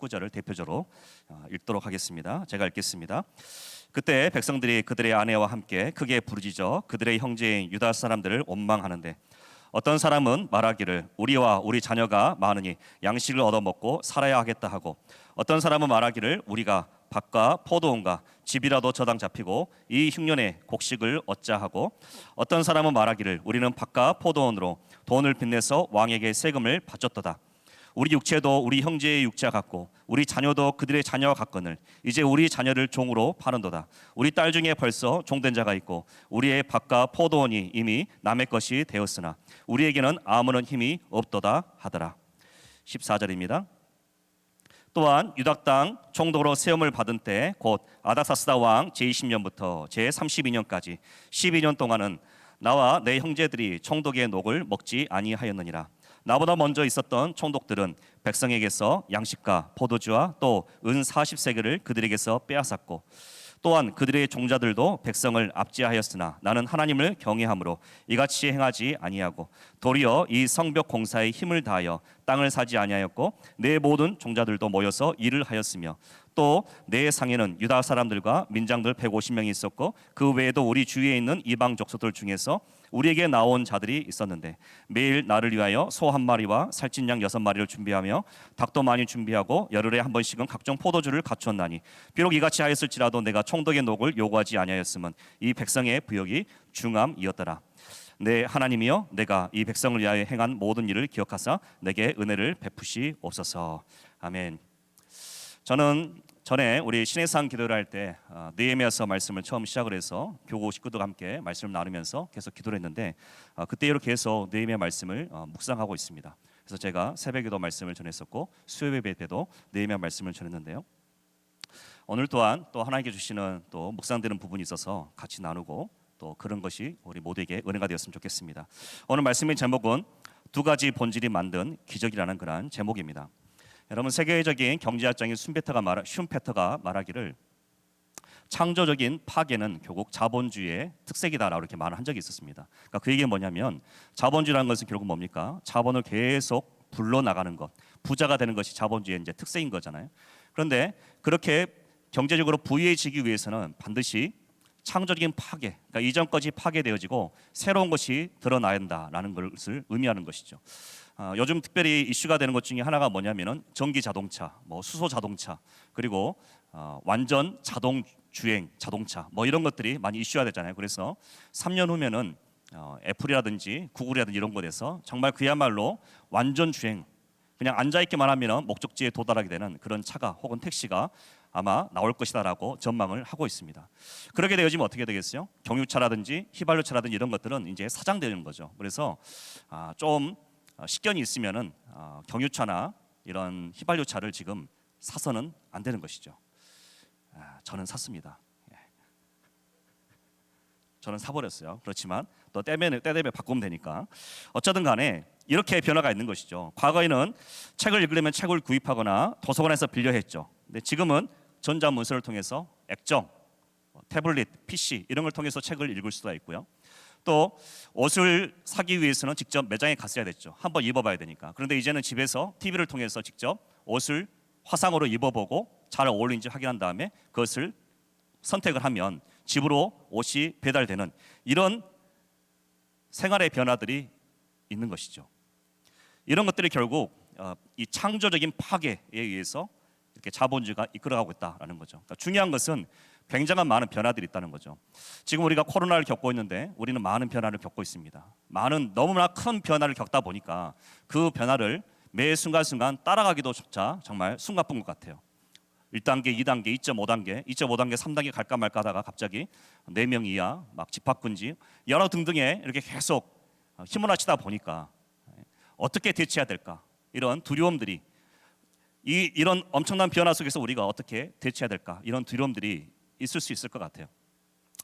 19절을 대표적으로 읽도록 하겠습니다. 제가 읽겠습니다. 그때 백성들이 그들의 아내와 함께 크게 부르짖어 그들의 형제인 유다 사람들을 원망하는데 어떤 사람은 말하기를 우리와 우리 자녀가 많으니 양식을 얻어먹고 살아야 하겠다 하고 어떤 사람은 말하기를 우리가 밭과 포도원과 집이라도 저당 잡히고 이 흉년에 곡식을 얻자 하고 어떤 사람은 말하기를 우리는 밭과 포도원으로 돈을 빚내서 왕에게 세금을 바쳤도다. 우리 육체도 우리 형제의 육체와 같고 우리 자녀도 그들의 자녀와 같거늘 이제 우리 자녀를 종으로 파는도다. 우리 딸 중에 벌써 종된 자가 있고 우리의 밭과 포도원이 이미 남의 것이 되었으나 우리에게는 아무런 힘이 없도다 하더라. 14절입니다. 또한 유다 땅 총독으로 세움을 받은 때 곧 아닥사스다 왕 제20년부터 제32년까지 12년 동안은 나와 내 형제들이 총독의 녹을 먹지 아니하였느니라. 나보다 먼저 있었던 총독들은 백성에게서 양식과 포도주와 또 은 40세겔을 그들에게서 빼앗았고 또한 그들의 종자들도 백성을 압제하였으나 나는 하나님을 경외함으로 이같이 행하지 아니하고 도리어 이 성벽 공사에 힘을 다하여 땅을 사지 아니하였고 내 모든 종자들도 모여서 일을 하였으며 또 내 상에는 유다 사람들과 민장들 150명이 있었고 그 외에도 우리 주위에 있는 이방 족속들 중에서 우리에게 나온 자들이 있었는데 매일 나를 위하여 소 한 마리와 살찐 양 6마리를 준비하며 닭도 많이 준비하고 열흘에 한 번씩은 각종 포도주를 갖추었나니 비록 이같이 하였을지라도 내가 총독의 녹을 요구하지 아니하였으면 이 백성의 부역이 중함이었더라. 내 하나님이여 내가 이 백성을 위하여 행한 모든 일을 기억하사 내게 은혜를 베푸시옵소서. 아멘. 저는 전에 우리 신해상 기도를 할 때 느헤미야서 말씀을 처음 시작을 해서 교구 식구들과 함께 말씀을 나누면서 계속 기도를 했는데 그때 이렇게 계속 느헤미야 말씀을 묵상하고 있습니다. 그래서 제가 새벽에도 말씀을 전했었고 수요예배 때도 느헤미야 말씀을 전했는데요. 오늘 또한 또 하나님께 주시는 또 묵상되는 부분이 있어서 같이 나누고 또 그런 것이 우리 모두에게 은혜가 되었으면 좋겠습니다. 오늘 말씀의 제목은 두 가지 본질이 만든 기적이라는 그런 제목입니다. 여러분 세계적인 경제학자인 슌페터가 말하기를 창조적인 파괴는 결국 자본주의의 특색이다라고 이렇게 말을 한 적이 있었습니다. 그러니까 그 얘기는 뭐냐면 자본주의라는 것은 결국 뭡니까? 자본을 계속 불러나가는 것, 부자가 되는 것이 자본주의의 이제 특색인 거잖아요. 그런데 그렇게 경제적으로 부유해지기 위해서는 반드시 창조적인 파괴, 그러니까 이전까지 파괴되어지고 새로운 것이 드러나야 한다라는 것을 의미하는 것이죠. 요즘 특별히 이슈가 되는 것 중에 하나가 뭐냐면은 전기 자동차, 뭐 수소 자동차, 그리고 완전 자동 주행 자동차, 뭐 이런 것들이 많이 이슈가 됐잖아요. 그래서 3년 후면은 애플이라든지 구글이라든지 이런 곳에서 정말 그야말로 완전 주행, 그냥 앉아 있기만 하면 목적지에 도달하게 되는 그런 차가 혹은 택시가 아마 나올 것이다라고 전망을 하고 있습니다. 그렇게 되어지면 어떻게 되겠어요? 경유차라든지 휘발유차라든지 이런 것들은 이제 사장되는 거죠. 그래서 좀 식견이 있으면은 경유차나 이런 휘발유차를 지금 사서는 안 되는 것이죠. 저는 샀습니다. 저는 사버렸어요. 그렇지만 또 때되면 바꾸면 되니까 어쩌든 간에 이렇게 변화가 있는 것이죠. 과거에는 책을 읽으려면 책을 구입하거나 도서관에서 빌려 했죠. 근데 지금은 전자문서를 통해서 액정, 태블릿, PC 이런 걸 통해서 책을 읽을 수가 있고요. 또 옷을 사기 위해서는 직접 매장에 갔어야 됐죠. 한번 입어봐야 되니까. 그런데 이제는 집에서 TV를 통해서 직접 옷을 화상으로 입어보고 잘 어울리는지 확인한 다음에 그것을 선택을 하면 집으로 옷이 배달되는 이런 생활의 변화들이 있는 것이죠. 이런 것들이 결국 이 창조적인 파괴에 의해서 이렇게 자본주의가 이끌어가고 있다라는 거죠. 그러니까 중요한 것은 굉장한 많은 변화들이 있다는 거죠. 지금 우리가 코로나를 겪고 있는데 우리는 많은 변화를 겪고 있습니다. 많은 너무나 큰 변화를 겪다 보니까 그 변화를 매 순간순간 따라가기도조차 정말 숨가쁜 것 같아요. 1단계, 2단계, 2.5단계, 2.5단계, 3단계 갈까 말까 하다가 갑자기 4명 이하, 막 집합금지 여러 등등의 이렇게 계속 휘몰아치다 보니까 어떻게 대처해야 될까? 이런 두려움들이 이런 엄청난 변화 속에서 우리가 어떻게 대처해야 될까? 이런 두려움들이 있을 수 있을 것 같아요.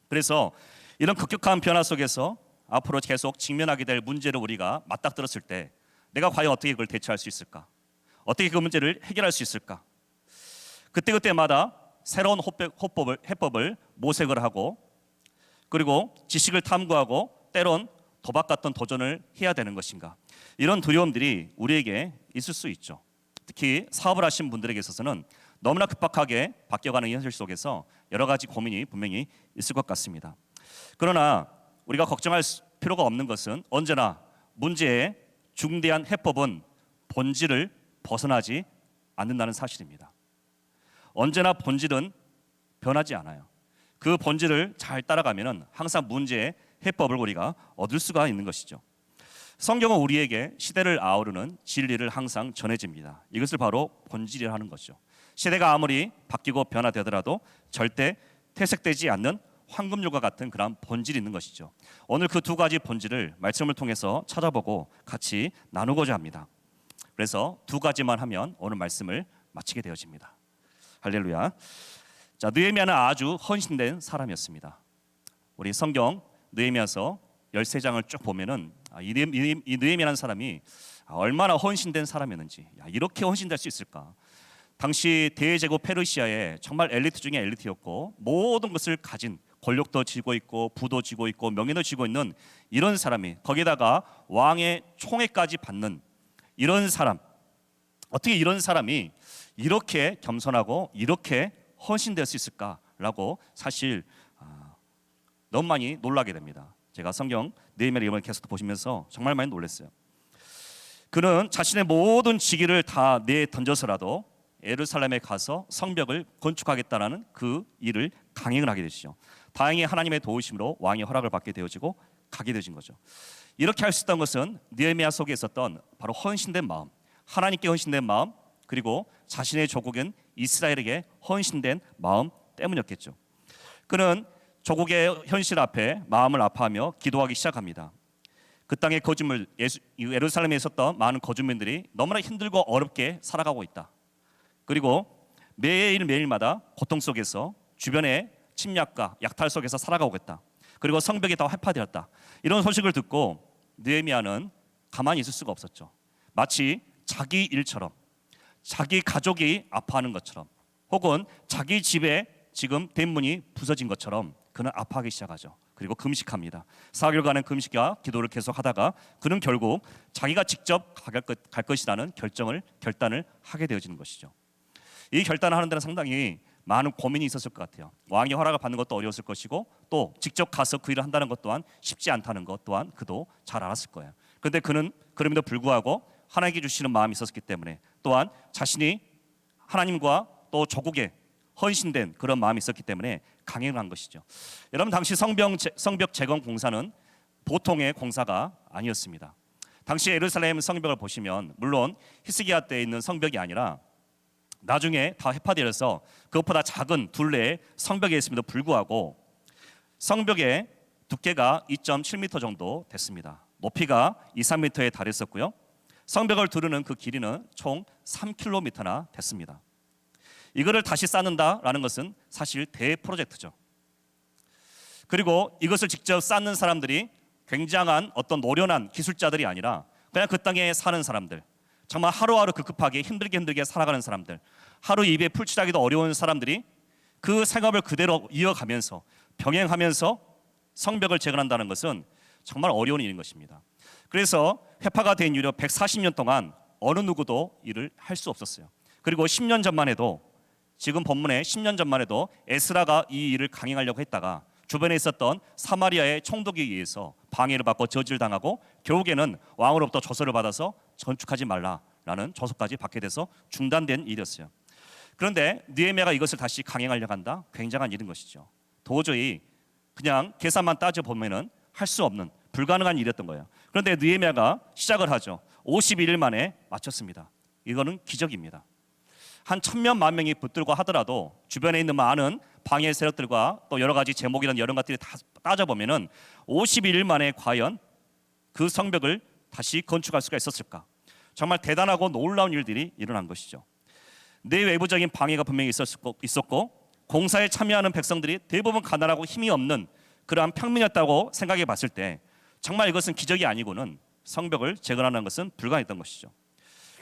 그래서 이런 급격한 변화 속에서 앞으로 계속 직면하게 될 문제를 우리가 맞닥뜨렸을 때 내가 과연 어떻게 그걸 대처할 수 있을까? 어떻게 그 문제를 해결할 수 있을까? 그때그때마다 새로운 해법을 모색을 하고 그리고 지식을 탐구하고 때론 도박 같은 도전을 해야 되는 것인가? 이런 두려움들이 우리에게 있을 수 있죠. 특히 사업을 하신 분들에게 있어서는 너무나 급박하게 바뀌어가는 이 현실 속에서 여러 가지 고민이 분명히 있을 것 같습니다. 그러나 우리가 걱정할 필요가 없는 것은 언제나 문제의 중대한 해법은 본질을 벗어나지 않는다는 사실입니다. 언제나 본질은 변하지 않아요. 그 본질을 잘 따라가면은 항상 문제의 해법을 우리가 얻을 수가 있는 것이죠. 성경은 우리에게 시대를 아우르는 진리를 항상 전해집니다. 이것을 바로 본질이라 하는 거죠. 시대가 아무리 바뀌고 변화되더라도 절대 퇴색되지 않는 황금률과 같은 그런 본질이 있는 것이죠. 오늘 그 두 가지 본질을 말씀을 통해서 찾아보고 같이 나누고자 합니다. 그래서 두 가지만 하면 오늘 말씀을 마치게 되어집니다. 할렐루야. 자, 느헤미야는 아주 헌신된 사람이었습니다. 우리 성경 느헤미야서 13장을 쭉 보면은 이 느헤미야라는 사람이 얼마나 헌신된 사람이었는지, 이렇게 헌신될 수 있을까? 당시 대제국 페르시아의 정말 엘리트 중에 엘리트였고 모든 것을 가진, 권력도 쥐고 있고 부도 쥐고 있고 명예도 쥐고 있는 이런 사람이, 거기다가 왕의 총애까지 받는 이런 사람, 어떻게 이런 사람이 이렇게 겸손하고 이렇게 헌신될 수 있을까라고 사실 너무 많이 놀라게 됩니다. 제가 성경 느헤미야 이번에 계속 보시면서 정말 많이 놀랐어요. 그는 자신의 모든 직위를 다 내던져서라도 예루살렘에 가서 성벽을 건축하겠다라는 그 일을 강행을 하게 되시죠. 다행히 하나님의 도우심으로 왕의 허락을 받게 되어지고 가게 되신 거죠. 이렇게 할 수 있던 것은 느헤미야 속에 있었던 바로 헌신된 마음, 하나님께 헌신된 마음, 그리고 자신의 조국인 이스라엘에게 헌신된 마음 때문이었겠죠. 그는 조국의 현실 앞에 마음을 아파하며 기도하기 시작합니다. 그 땅의 거주민, 예루살렘에 있었던 많은 거주민들이 너무나 힘들고 어렵게 살아가고 있다. 그리고 매일매일마다 고통 속에서 주변의 침략과 약탈 속에서 살아가고 있다. 그리고 성벽이 다 회파되었다. 이런 소식을 듣고 느헤미야는 가만히 있을 수가 없었죠. 마치 자기 일처럼, 자기 가족이 아파하는 것처럼, 혹은 자기 집에 지금 대문이 부서진 것처럼 그는 아파하기 시작하죠. 그리고 금식합니다. 4개월간의 금식과 기도를 계속하다가 그는 결국 자기가 직접 갈 것이라는 결단을 하게 되어지는 것이죠. 이 결단을 하는 데는 상당히 많은 고민이 있었을 것 같아요. 왕의 허락을 받는 것도 어려웠을 것이고 또 직접 가서 그 일을 한다는 것 또한 쉽지 않다는 것 또한 그도 잘 알았을 거예요. 그런데 그는 그럼에도 불구하고 하나님께 주시는 마음이 있었기 때문에, 또한 자신이 하나님과 또 조국에 헌신된 그런 마음이 있었기 때문에 강행을 한 것이죠. 여러분, 당시 성벽 재건 공사는 보통의 공사가 아니었습니다. 당시 예루살렘 성벽을 보시면 물론 히스기야 때에 있는 성벽이 아니라 나중에 다 회파되어서 그것보다 작은 둘레의 성벽에 있음에도 불구하고 성벽의 두께가 2.7m 정도 됐습니다. 높이가 2-3m에 달했었고요. 성벽을 두르는 그 길이는 총 3km나 됐습니다. 이거를 다시 쌓는다라는 것은 사실 대프로젝트죠. 그리고 이것을 직접 쌓는 사람들이 굉장한 어떤 노련한 기술자들이 아니라 그냥 그 땅에 사는 사람들, 정말 하루하루 급급하게 힘들게 살아가는 사람들, 하루 입에 풀칠하기도 어려운 사람들이 그 생업을 그대로 이어가면서 병행하면서 성벽을 재건한다는 것은 정말 어려운 일인 것입니다. 그래서 회파가 된 이후 140년 동안 어느 누구도 일을 할 수 없었어요. 그리고 10년 전만 해도, 지금 본문에 10년 전만 해도 에스라가 이 일을 강행하려고 했다가 주변에 있었던 사마리아의 총독에 의해서 방해를 받고 저지를 당하고 결국에는 왕으로부터 조서를 받아서 건축하지 말라라는 조서까지 받게 돼서 중단된 일이었어요. 그런데 느헤미야가 이것을 다시 강행하려고 한다? 굉장한 일인 것이죠. 도저히 그냥 계산만 따져보면은 할 수 없는 불가능한 일이었던 거예요. 그런데 느헤미야가 시작을 하죠. 51일 만에 마쳤습니다. 이거는 기적입니다. 한 1000명, 10,000명이 붙들고 하더라도 주변에 있는 많은 방해 세력들과 또 여러 가지 제목이라는 여러 것들이 다 따져보면은 51일 만에 과연 그 성벽을 다시 건축할 수가 있었을까? 정말 대단하고 놀라운 일들이 일어난 것이죠. 내외부적인 방해가 분명히 있었고 공사에 참여하는 백성들이 대부분 가난하고 힘이 없는 그러한 평민이었다고 생각해 봤을 때 정말 이것은 기적이 아니고는 성벽을 재건하는 것은 불가능했던 것이죠.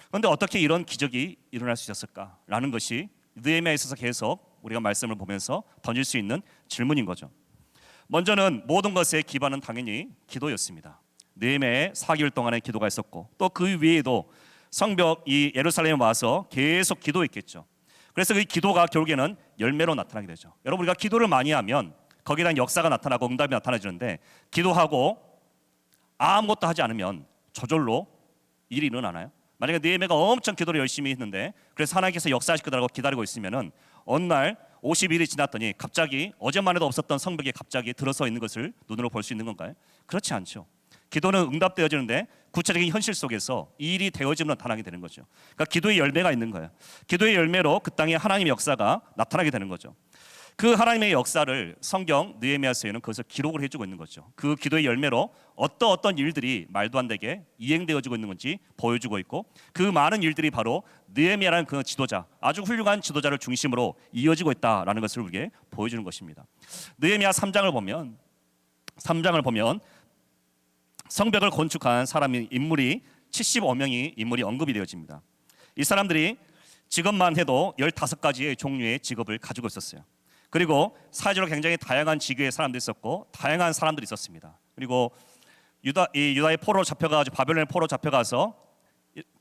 그런데 어떻게 이런 기적이 일어날 수 있었을까라는 것이 느헤미야에 있어서 계속 우리가 말씀을 보면서 던질 수 있는 질문인 거죠. 먼저는 모든 것의 기반은 당연히 기도였습니다. 느헤미야의 4개월 동안의 기도가 있었고 또 그 외에도 성벽 이 예루살렘에 와서 계속 기도했겠죠. 그래서 그 기도가 결국에는 열매로 나타나게 되죠. 여러분, 우리가 기도를 많이 하면 거기에 대한 역사가 나타나고 응답이 나타나지는데, 기도하고 아무것도 하지 않으면 저절로 일이 일어나나요? 만약에 느헤미야가 엄청 기도를 열심히 했는데, 그래서 하나님께서 역사하시겠다고 기다리고 있으면은 어느 날 50일이 지났더니 갑자기 어제만 해도 없었던 성벽이 갑자기 들어서 있는 것을 눈으로 볼 수 있는 건가요? 그렇지 않죠. 기도는 응답되어지는데 구체적인 현실 속에서 이 일이 되어지면 나타나게 되는 거죠. 그러니까 기도의 열매가 있는 거예요. 기도의 열매로 그 땅에 하나님의 역사가 나타나게 되는 거죠. 그 하나님의 역사를 성경 느헤미야서에는 그것을 기록을 해주고 있는 거죠. 그 기도의 열매로 어떤 일들이 말도 안 되게 이행되어지고 있는 건지 보여주고 있고, 그 많은 일들이 바로 느헤미야라는 그 지도자, 아주 훌륭한 지도자를 중심으로 이어지고 있다라는 것을 우리에게 보여주는 것입니다. 느헤미야 3장을 보면 성벽을 건축한 인물이 75명이 인물이 언급이 되어집니다. 이 사람들이 직업만 해도 15가지의 종류의 직업을 가지고 있었어요. 그리고 사회적으로 굉장히 다양한 직위의 사람들이 있었고, 다양한 사람들이 있었습니다. 그리고 유다의 포로로 잡혀가지고 바벨론의 포로로 잡혀가서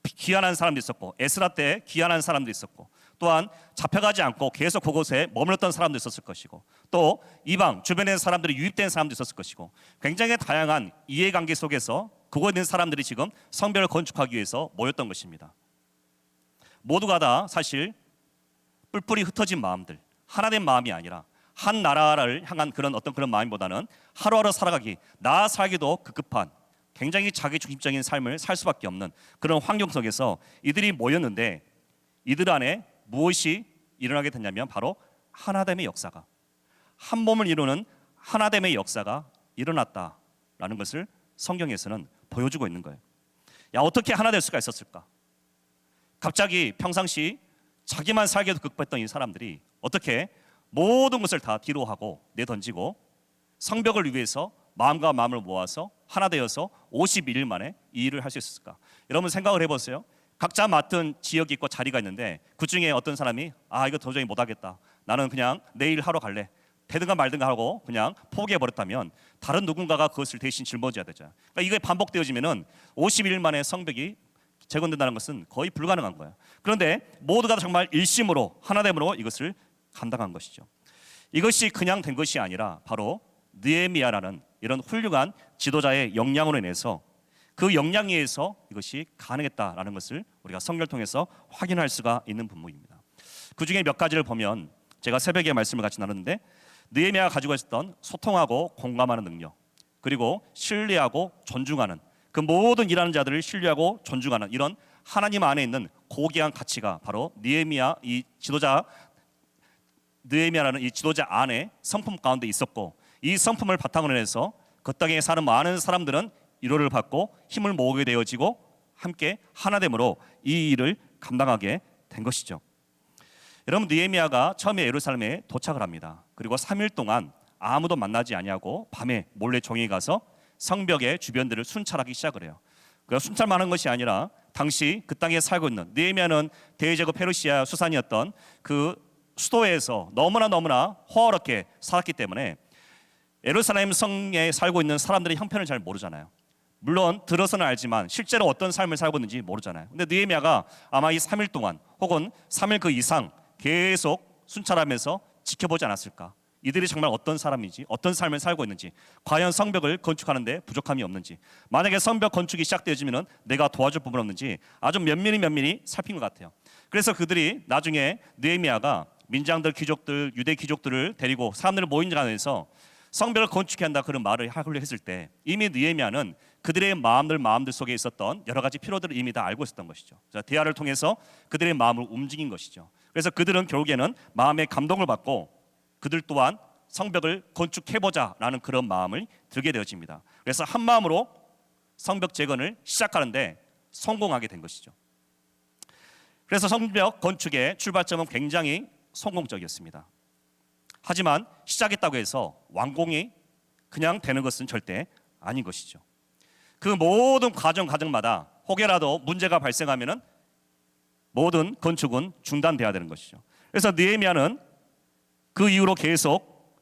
귀환한 사람도 있었고, 에스라 때 귀환한 사람도 있었고, 또한 잡혀가지 않고 계속 그곳에 머물렀던 사람도 있었을 것이고, 또 이방 주변의 사람들이 유입된 사람도 있었을 것이고, 굉장히 다양한 이해관계 속에서 그곳에 있는 사람들이 지금 성벽을 건축하기 위해서 모였던 것입니다. 모두가 다 사실 뿔뿔이 흩어진 마음들, 하나된 마음이 아니라 한 나라를 향한 그런 마음보다는 하루하루 살아가기, 나 살기도 급급한 굉장히 자기중심적인 삶을 살 수밖에 없는 그런 환경 속에서 이들이 모였는데, 이들 안에 무엇이 일어나게 됐냐면 바로 하나됨의 역사가, 한 몸을 이루는 하나됨의 역사가 일어났다라는 것을 성경에서는 보여주고 있는 거예요. 야, 어떻게 하나 될 수가 있었을까? 갑자기 평상시 자기만 살기도 급했던 이 사람들이 어떻게 모든 것을 다 뒤로 하고 내던지고 성벽을 위해서 마음과 마음을 모아서 하나 되어서 51일 만에 이 일을 할 수 있었을까? 여러분 생각을 해보세요. 각자 맡은 지역이 있고 자리가 있는데, 그 중에 어떤 사람이 이거 도저히 못하겠다, 나는 그냥 내일 하러 갈래, 되든가 말든가 하고 그냥 포기해버렸다면 다른 누군가가 그것을 대신 짊어져야 되죠. 그러니까 이게 반복되어지면은 51일 만에 성벽이 재건된다는 것은 거의 불가능한 거예요. 그런데 모두가 정말 일심으로 하나됨으로 이것을 감당한 것이죠. 이것이 그냥 된 것이 아니라 바로 느헤미야라는 이런 훌륭한 지도자의 역량으로 인해서, 그 역량에 의해서 이것이 가능했다라는 것을 우리가 성경을 통해서 확인할 수가 있는 분목입니다. 그 중에 몇 가지를 보면, 제가 새벽에 말씀을 같이 나눴는데, 느헤미야가 가지고 있었던 소통하고 공감하는 능력, 그리고 신뢰하고 존중하는, 그 모든 일하는 자들을 신뢰하고 존중하는 이런 하나님 안에 있는 고귀한 가치가 바로 느헤미야라는 이 지도자 안에 성품 가운데 있었고, 이 성품을 바탕으로 해서 그 땅에 사는 많은 사람들은 위로를 받고 힘을 모으게 되어지고 함께 하나됨으로 이 일을 감당하게 된 것이죠. 여러분, 느헤미야가 처음에 예루살렘에 도착을 합니다. 그리고 3일 동안 아무도 만나지 아니하고 밤에 몰래 종이 가서 성벽의 주변들을 순찰하기 시작을 해요. 그 순찰만 한 것이 아니라 당시 그 땅에 살고 있는, 느헤미야는 대제국 페르시아 수산이었던 그 수도에서 너무나 호화롭게 살았기 때문에 예루살렘 성에 살고 있는 사람들의 형편을 잘 모르잖아요. 물론 들어서는 알지만 실제로 어떤 삶을 살고 있는지 모르잖아요. 근데 느헤미야가 아마 이 3일 동안 혹은 3일 그 이상 계속 순찰하면서 지켜보지 않았을까? 이들이 정말 어떤 사람인지, 어떤 삶을 살고 있는지, 과연 성벽을 건축하는데 부족함이 없는지, 만약에 성벽 건축이 시작되어지면 내가 도와줄 부분 없는지 아주 면밀히 살핀 것 같아요. 그래서 그들이 나중에 느헤미야가 민장들, 귀족들, 유대 귀족들을 데리고 사람들을 모인 자리에서 성벽을 건축해야 한다 그런 말을 하려 했을 때, 이미 느헤미야는 그들의 마음들 속에 있었던 여러 가지 필요들을 이미 다 알고 있었던 것이죠. 대화를 통해서 그들의 마음을 움직인 것이죠. 그래서 그들은 결국에는 마음의 감동을 받고 그들 또한 성벽을 건축해보자라는 그런 마음을 들게 되어집니다. 그래서 한 마음으로 성벽 재건을 시작하는데 성공하게 된 것이죠. 그래서 성벽 건축의 출발점은 굉장히 성공적이었습니다. 하지만 시작했다고 해서 완공이 그냥 되는 것은 절대 아닌 것이죠. 그 모든 과정마다 혹여라도 문제가 발생하면은 모든 건축은 중단돼야 되는 것이죠. 그래서 느헤미야는 그 이후로 계속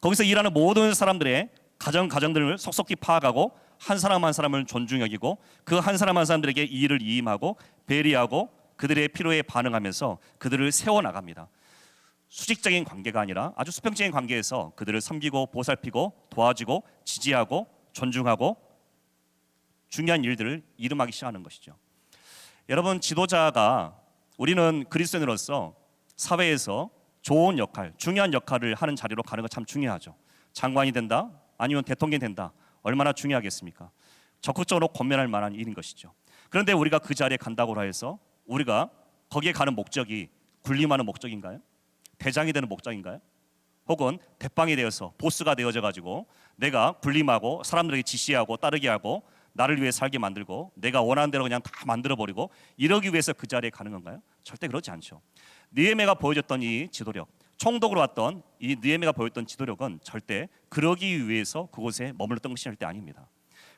거기서 일하는 모든 사람들의 가정들을 속속히 파악하고 한 사람 한 사람을 존중 여기고 그 한 사람 한 사람들에게 이의를 이임하고 배려하고 그들의 필요에 반응하면서 그들을 세워나갑니다. 수직적인 관계가 아니라 아주 수평적인 관계에서 그들을 섬기고 보살피고 도와주고 지지하고 존중하고 중요한 일들을 이름하기 시작하는 것이죠. 여러분, 지도자가 우리는 그리스도인으로서 사회에서 좋은 역할, 중요한 역할을 하는 자리로 가는 거 참 중요하죠. 장관이 된다, 아니면 대통령이 된다, 얼마나 중요하겠습니까? 적극적으로 권면할 만한 일인 것이죠. 그런데 우리가 그 자리에 간다고 해서 우리가 거기에 가는 목적이 군림하는 목적인가요? 대장이 되는 목적인가요? 혹은 대빵이 되어서 보스가 되어져 가지고 내가 군림하고 사람들에게 지시하고 따르게 하고 나를 위해 살게 만들고 내가 원하는 대로 그냥 다 만들어 버리고 이러기 위해서 그 자리에 가는 건가요? 절대 그렇지 않죠. 느헤미야가 보여줬던 이 지도력, 총독으로 왔던 이 느헤미야가 보였던 지도력은 절대 그러기 위해서 그곳에 머물렀던 것이 절대 아닙니다.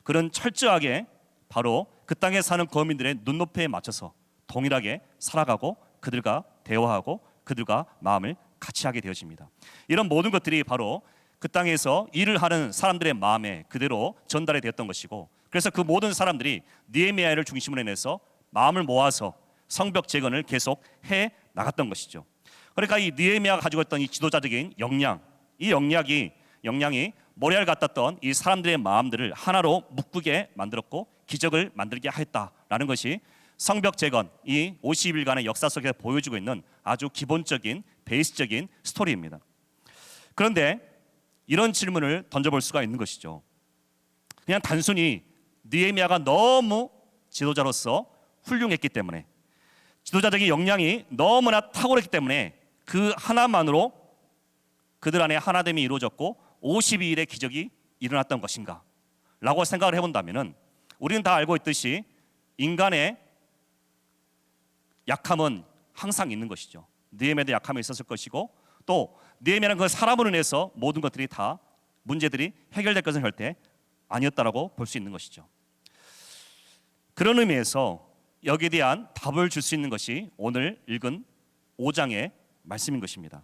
그는 철저하게 바로 그 땅에 사는 거민들의 눈높이에 맞춰서 동일하게 살아가고 그들과 대화하고 그들과 마음을 같이 하게 되어집니다. 이런 모든 것들이 바로 그 땅에서 일을 하는 사람들의 마음에 그대로 전달이 되었던 것이고, 그래서 그 모든 사람들이 느헤미야를 중심으로 해서 마음을 모아서 성벽 재건을 계속 해 나갔던 것이죠. 그러니까 이 느헤미야가 가지고 있던 이 지도자적인 역량, 이 역량이 모리아를 갖다 이 사람들의 마음들을 하나로 묶게 만들었고 기적을 만들게 하였다라는 것이 성벽 재건, 이 50일간의 역사 속에서 보여주고 있는 아주 기본적인 베이스적인 스토리입니다. 그런데 이런 질문을 던져볼 수가 있는 것이죠. 그냥 단순히 느헤미야가 너무 지도자로서 훌륭했기 때문에, 지도자적인 역량이 너무나 탁월했기 때문에 그 하나만으로 그들 안에 하나됨이 이루어졌고 52일의 기적이 일어났던 것인가 라고 생각을 해본다면, 우리는 다 알고 있듯이 인간의 약함은 항상 있는 것이죠. 느헤미야도 약함이 있었을 것이고, 또 느헤미야는 그 사람으로 인해서 모든 것들이 다 문제들이 해결될 것은 절대 아니었다라고 볼 수 있는 것이죠. 그런 의미에서 여기에 대한 답을 줄 수 있는 것이 오늘 읽은 5장의 말씀인 것입니다.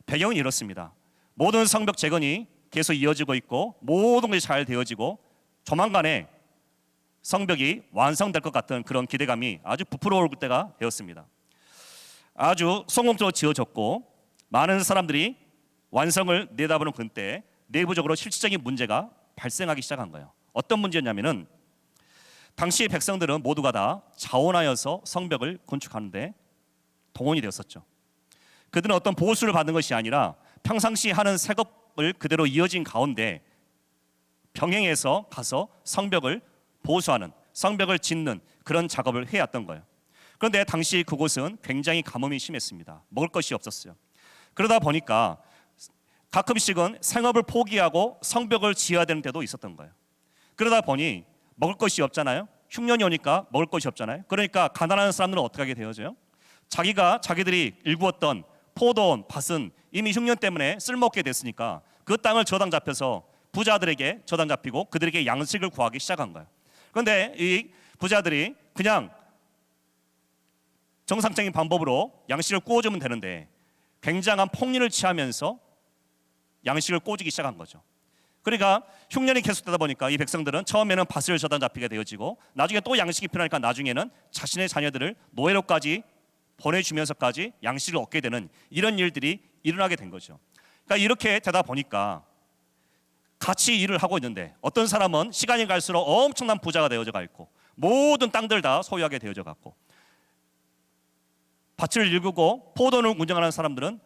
배경은 이렇습니다. 모든 성벽 재건이 계속 이어지고 있고 모든 것이 잘 되어지고 조만간에 성벽이 완성될 것 같은 그런 기대감이 아주 부풀어 오를 때가 되었습니다. 아주 성공적으로 지어졌고 많은 사람들이 완성을 내다보는 그때 내부적으로 실질적인 문제가 발생하기 시작한 거예요. 어떤 문제였냐면은 당시 백성들은 모두가 다 자원하여서 성벽을 건축하는데 동원이 되었었죠. 그들은 어떤 보수를 받는 것이 아니라 평상시 하는 색업을 그대로 이어진 가운데 병행해서 가서 성벽을 보수하는, 성벽을 짓는 그런 작업을 해왔던 거예요. 그런데 당시 그곳은 굉장히 가뭄이 심했습니다. 먹을 것이 없었어요. 그러다 보니까 가끔씩은 생업을 포기하고 성벽을 지어야 되는 때도 있었던 거예요. 그러다 보니 먹을 것이 없잖아요. 흉년이 오니까 먹을 것이 없잖아요. 그러니까 가난한 사람들은 어떻게 하게 되어져요? 자기들이 일구었던 포도원, 밭은 이미 흉년 때문에 쓸모없게 됐으니까 그 땅을 저당 잡혀서 부자들에게 저당 잡히고 그들에게 양식을 구하기 시작한 거예요. 그런데 이 부자들이 그냥 정상적인 방법으로 양식을 구워주면 되는데 굉장한 폭리를 취하면서 양식을 구워주기 시작한 거죠. 그러니까 흉년이 계속되다 보니까 이 백성들은 처음에는 밭을 저당 잡히게 되어지고 나중에 또 양식이 필요하니까 나중에는 자신의 자녀들을 노예로까지 보내주면서까지 양식을 얻게 되는 이런 일들이 일어나게 된 거죠. 그러니까 이렇게 되다 보니까 같이 일을 하고 있는데 어떤 사람은 시간이 갈수록 엄청난 부자가 되어져 있고 모든 땅들 다 소유하게 되어져 갔고, 밭을 일구고 포도를 운영하는 사람들은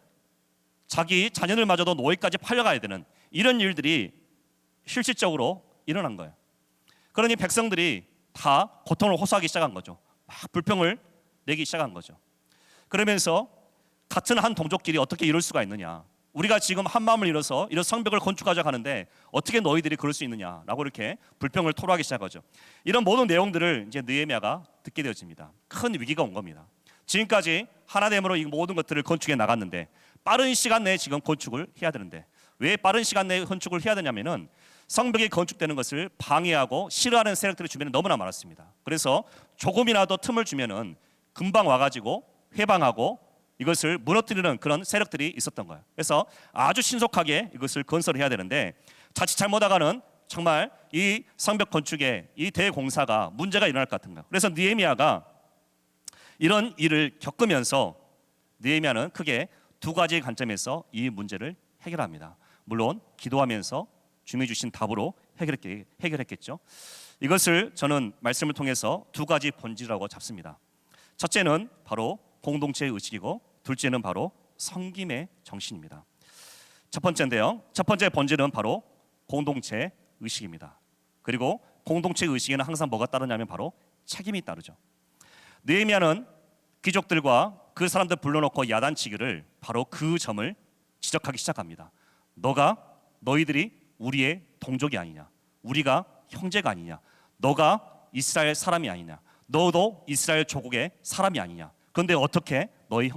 자기 자녀들마저도 노예까지 팔려가야 되는 이런 일들이 실질적으로 일어난 거예요. 그러니 백성들이 다 고통을 호소하기 시작한 거죠. 막 불평을 내기 시작한 거죠. 그러면서 같은 한 동족끼리 어떻게 이럴 수가 있느냐, 우리가 지금 한 마음을 이뤄서 이런 성벽을 건축하자고 하는데 어떻게 너희들이 그럴 수 있느냐라고 이렇게 불평을 토로하기 시작하죠. 이런 모든 내용들을 이제 느헤미야가 듣게 되어집니다. 큰 위기가 온 겁니다. 지금까지 하나됨으로 이 모든 것들을 건축해 나갔는데 빠른 시간 내에 지금 건축을 해야 되는데, 왜 빠른 시간 내에 건축을 해야 되냐면은 성벽이 건축되는 것을 방해하고 싫어하는 세력들이 주변에 너무나 많았습니다. 그래서 조금이라도 틈을 주면은 금방 와가지고 해방하고 이것을 무너뜨리는 그런 세력들이 있었던 거예요. 그래서 아주 신속하게 이것을 건설해야 되는데 자칫 잘못하가는 정말 이 성벽 건축에 이 대공사가 문제가 일어날 것 같은가. 그래서 느헤미야가 이런 일을 겪으면서 느헤미야는 크게 두 가지 관점에서 이 문제를 해결합니다. 물론 기도하면서 주님이 주신 답으로 해결했겠죠. 이것을 저는 말씀을 통해서 두 가지 본질이라고 잡습니다. 첫째는 바로 공동체의 의식이고, 둘째는 바로 섬김의 정신입니다. 첫 번째 본질은 바로 공동체 의식입니다. 그리고 공동체 의식에는 항상 뭐가 따르냐면 바로 책임이 따르죠. 느헤미야는 귀족들과 그 사람들 불러놓고 야단치기를 바로 그 점을 지적하기 시작합니다. 너희들이 우리의 동족이 아니냐, 우리가 형제가 아니냐, 너가 이스라엘 사람이 아니냐, 너도 이스라엘 조국의 사람이 아니냐. 그런데 어떻게 너희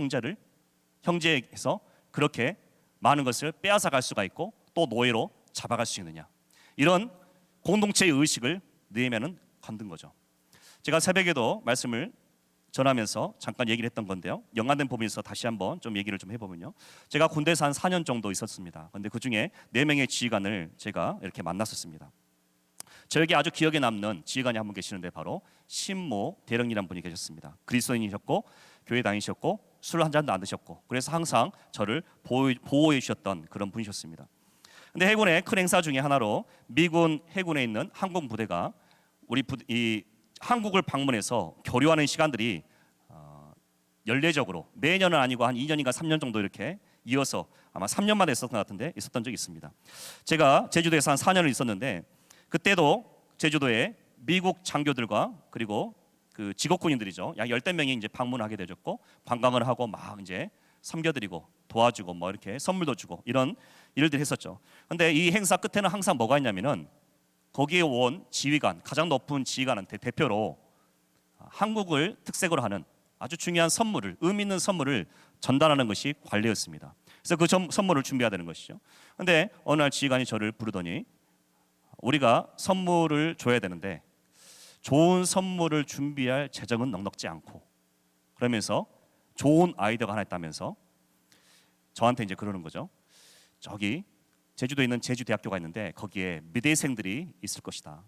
형제에게서 그렇게 많은 것을 빼앗아 갈 수가 있고 또 노예로 잡아갈 수 있느냐. 이런 공동체의 의식을 느헤미야는 건든 거죠. 제가 새벽에도 말씀을 전하면서 잠깐 얘기를 했던 건데요. 연관된 부분에서 다시 한번 좀 얘기를 좀 해보면요. 제가 군대에서 한 4년 정도 있었습니다. 그런데 그 중에 4명의 지휘관을 제가 이렇게 만났었습니다. 저에게 아주 기억에 남는 지휘관이 한 분 계시는데 바로 신모 대령이라는 분이 계셨습니다. 그리스도인이셨고 교회 다니셨고 술 한 잔도 안 드셨고, 그래서 항상 저를 보호해 주셨던 그런 분이셨습니다. 근데 해군의 큰 행사 중에 하나로 미군 해군에 있는 항공 부대가 이 한국을 방문해서 교류하는 시간들이 연례적으로 매년은 아니고 한 2년인가 3년 정도 이렇게 이어서 아마 3년마다 있었던 것 같은데 있었던 적이 있습니다. 제가 제주도에서 한 4년을 있었는데 그때도 제주도에 미국 장교들과 그리고 그 직업군인들이죠. 약 10대 명이 이제 방문하게 되었고, 관광을 하고 막 이제 섬겨드리고 도와주고 뭐 이렇게 선물도 주고 이런 일들을 했었죠. 근데 이 행사 끝에는 항상 뭐가 있냐면은 거기에 온 지휘관, 가장 높은 지휘관한테 대표로 한국을 특색으로 하는 아주 중요한 선물을, 의미 있는 선물을 전달하는 것이 관례였습니다. 그래서 그 선물을 준비해야 되는 것이죠. 근데 어느 날 지휘관이 저를 부르더니 우리가 선물을 줘야 되는데 좋은 선물을 준비할 재정은 넉넉지 않고, 그러면서 좋은 아이디어가 하나 있다면서 저한테 이제 그러는 거죠. 저기 제주도에 있는 제주대학교가 있는데 거기에 미대생들이 있을 것이다.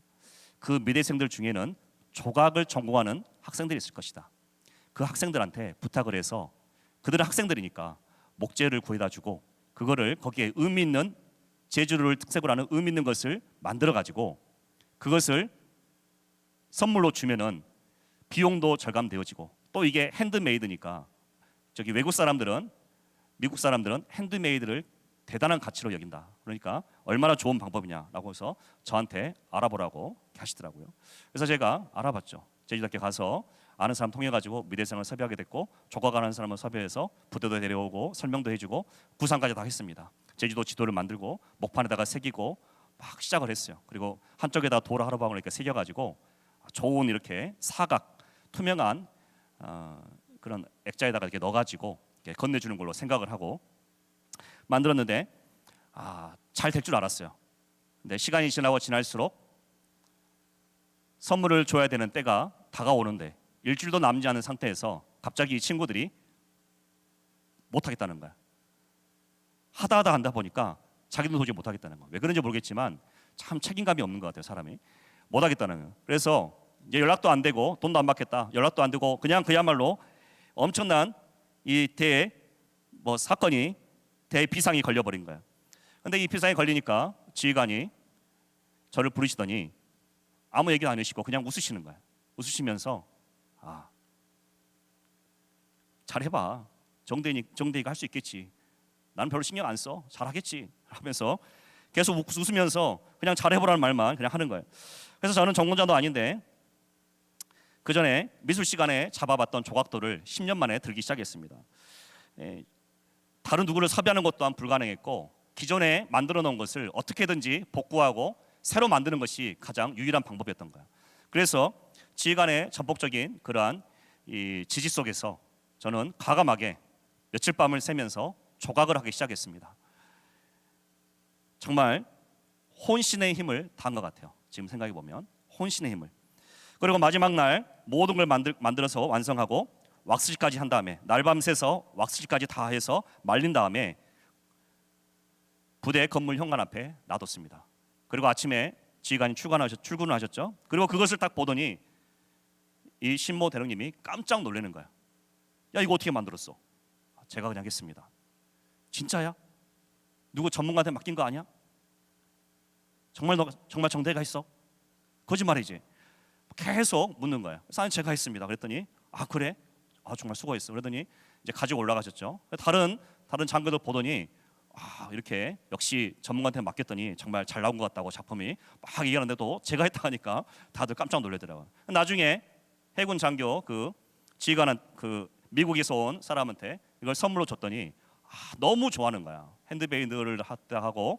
그 미대생들 중에는 조각을 전공하는 학생들이 있을 것이다. 그 학생들한테 부탁을 해서 그들은 학생들이니까 목재를 구해다 주고 그거를 거기에 의미 있는, 제주를 특색으로 하는 의미 있는 것을 만들어 가지고 그것을 선물로 주면은 비용도 절감되어지고, 또 이게 핸드메이드니까 저기 외국 사람들은, 미국 사람들은 핸드메이드를 대단한 가치로 여긴다. 그러니까 얼마나 좋은 방법이냐라고 해서 저한테 알아보라고 하시더라고요. 그래서 제가 알아봤죠. 제주도학교 가서 아는 사람 통해 가지고 미대생을 섭외하게 됐고, 조각하는 사람을 섭외해서 부대도 데려오고 설명도 해주고 구상까지 다 했습니다. 제주도 지도를 만들고 목판에다가 새기고 막 시작을 했어요. 그리고 한쪽에다 도라 하루방을 이렇게 새겨가지고 좋은 이렇게 사각 투명한 그런 액자에다가 이렇게 넣어가지고 이렇게 건네주는 걸로 생각을 하고 만들었는데 잘 될 줄 알았어요. 근데 시간이 지날수록 선물을 줘야 되는 때가 다가오는데 일주일도 남지 않은 상태에서 갑자기 이 친구들이 못하겠다는 거야. 하다 한다 보니까 자기도 도저히 못하겠다는 거야. 왜 그런지 모르겠지만 참 책임감이 없는 것 같아요, 사람이. 못하겠다는 거예요. 그래서 이제 연락도 안 되고 돈도 안 받겠다, 연락도 안 되고 그냥 그야말로 엄청난 이 사건이 대비상이 걸려버린 거예요. 근데 이 비상이 걸리니까 지휘관이 저를 부르시더니 아무 얘기도 안 하시고 그냥 웃으시는 거예요. 웃으시면서 잘해봐, 정대이가 할 수 있겠지, 나는 별로 신경 안 써, 잘하겠지 하면서 계속 웃으면서 그냥 잘해보라는 말만 그냥 하는 거예요. 그래서 저는 전공자도 아닌데 그 전에 미술 시간에 잡아봤던 조각도를 10년 만에 들기 시작했습니다. 다른 누구를 섭외하는 것 또한 불가능했고, 기존에 만들어 놓은 것을 어떻게든지 복구하고 새로 만드는 것이 가장 유일한 방법이었던 거예요. 그래서 지휘관의 전폭적인 그러한 이 지지 속에서 저는 과감하게 며칠 밤을 새면서 조각을 하기 시작했습니다. 정말 혼신의 힘을 다한 것 같아요. 지금 생각해 보면 혼신의 힘을. 그리고 마지막 날 모든 걸 만들어서 완성하고 왁스질까지 한 다음에 날밤 새서 왁스질까지 다 해서 말린 다음에 부대 건물 현관 앞에 놔뒀습니다. 그리고 아침에 지휘관이 출근을 하셨죠. 그리고 그것을 딱 보더니 이 신모 대령님이 깜짝 놀라는 거야. 야, 이거 어떻게 만들었어? 제가 그냥 했습니다. 진짜야? 누구 전문가한테 맡긴 거 아니야? 정말 정대가 했어? 거짓말이지. 계속 묻는 거야. 사인 제가 했습니다. 그랬더니 아 그래? 아 정말 수고했어. 그러더니 이제 가지고 올라가셨죠. 다른 장교들 보더니 아 이렇게 역시 전문가한테 맡겼더니 정말 잘 나온 것 같다고 작품이 막 얘기하는데도 제가 했다 하니까 다들 깜짝 놀라더라고요. 나중에 해군 장교 그 지휘관 그 미국에서 온 사람한테 이걸 선물로 줬더니 너무 좋아하는 거야. 핸드메이드를 하고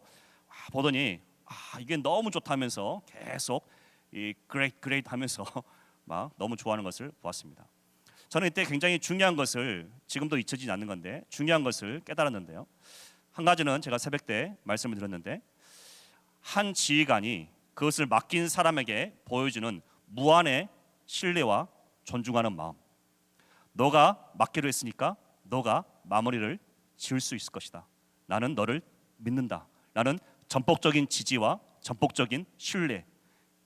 보더니 이게 너무 좋다면서 계속 이 그레이트 하면서 막 너무 좋아하는 것을 보았습니다. 저는 이때 굉장히 중요한 것을 지금도 잊혀지지 않는 건데 중요한 것을 깨달았는데요. 한 가지는 제가 새벽 때 말씀을 드렸는데 한 지휘관이 그것을 맡긴 사람에게 보여주는 무한의 신뢰와 존중하는 마음. 너가 맡기로 했으니까 너가 마무리를 지을 수 있을 것이다. 나는 너를 믿는다. 라는 전폭적인 지지와 전폭적인 신뢰.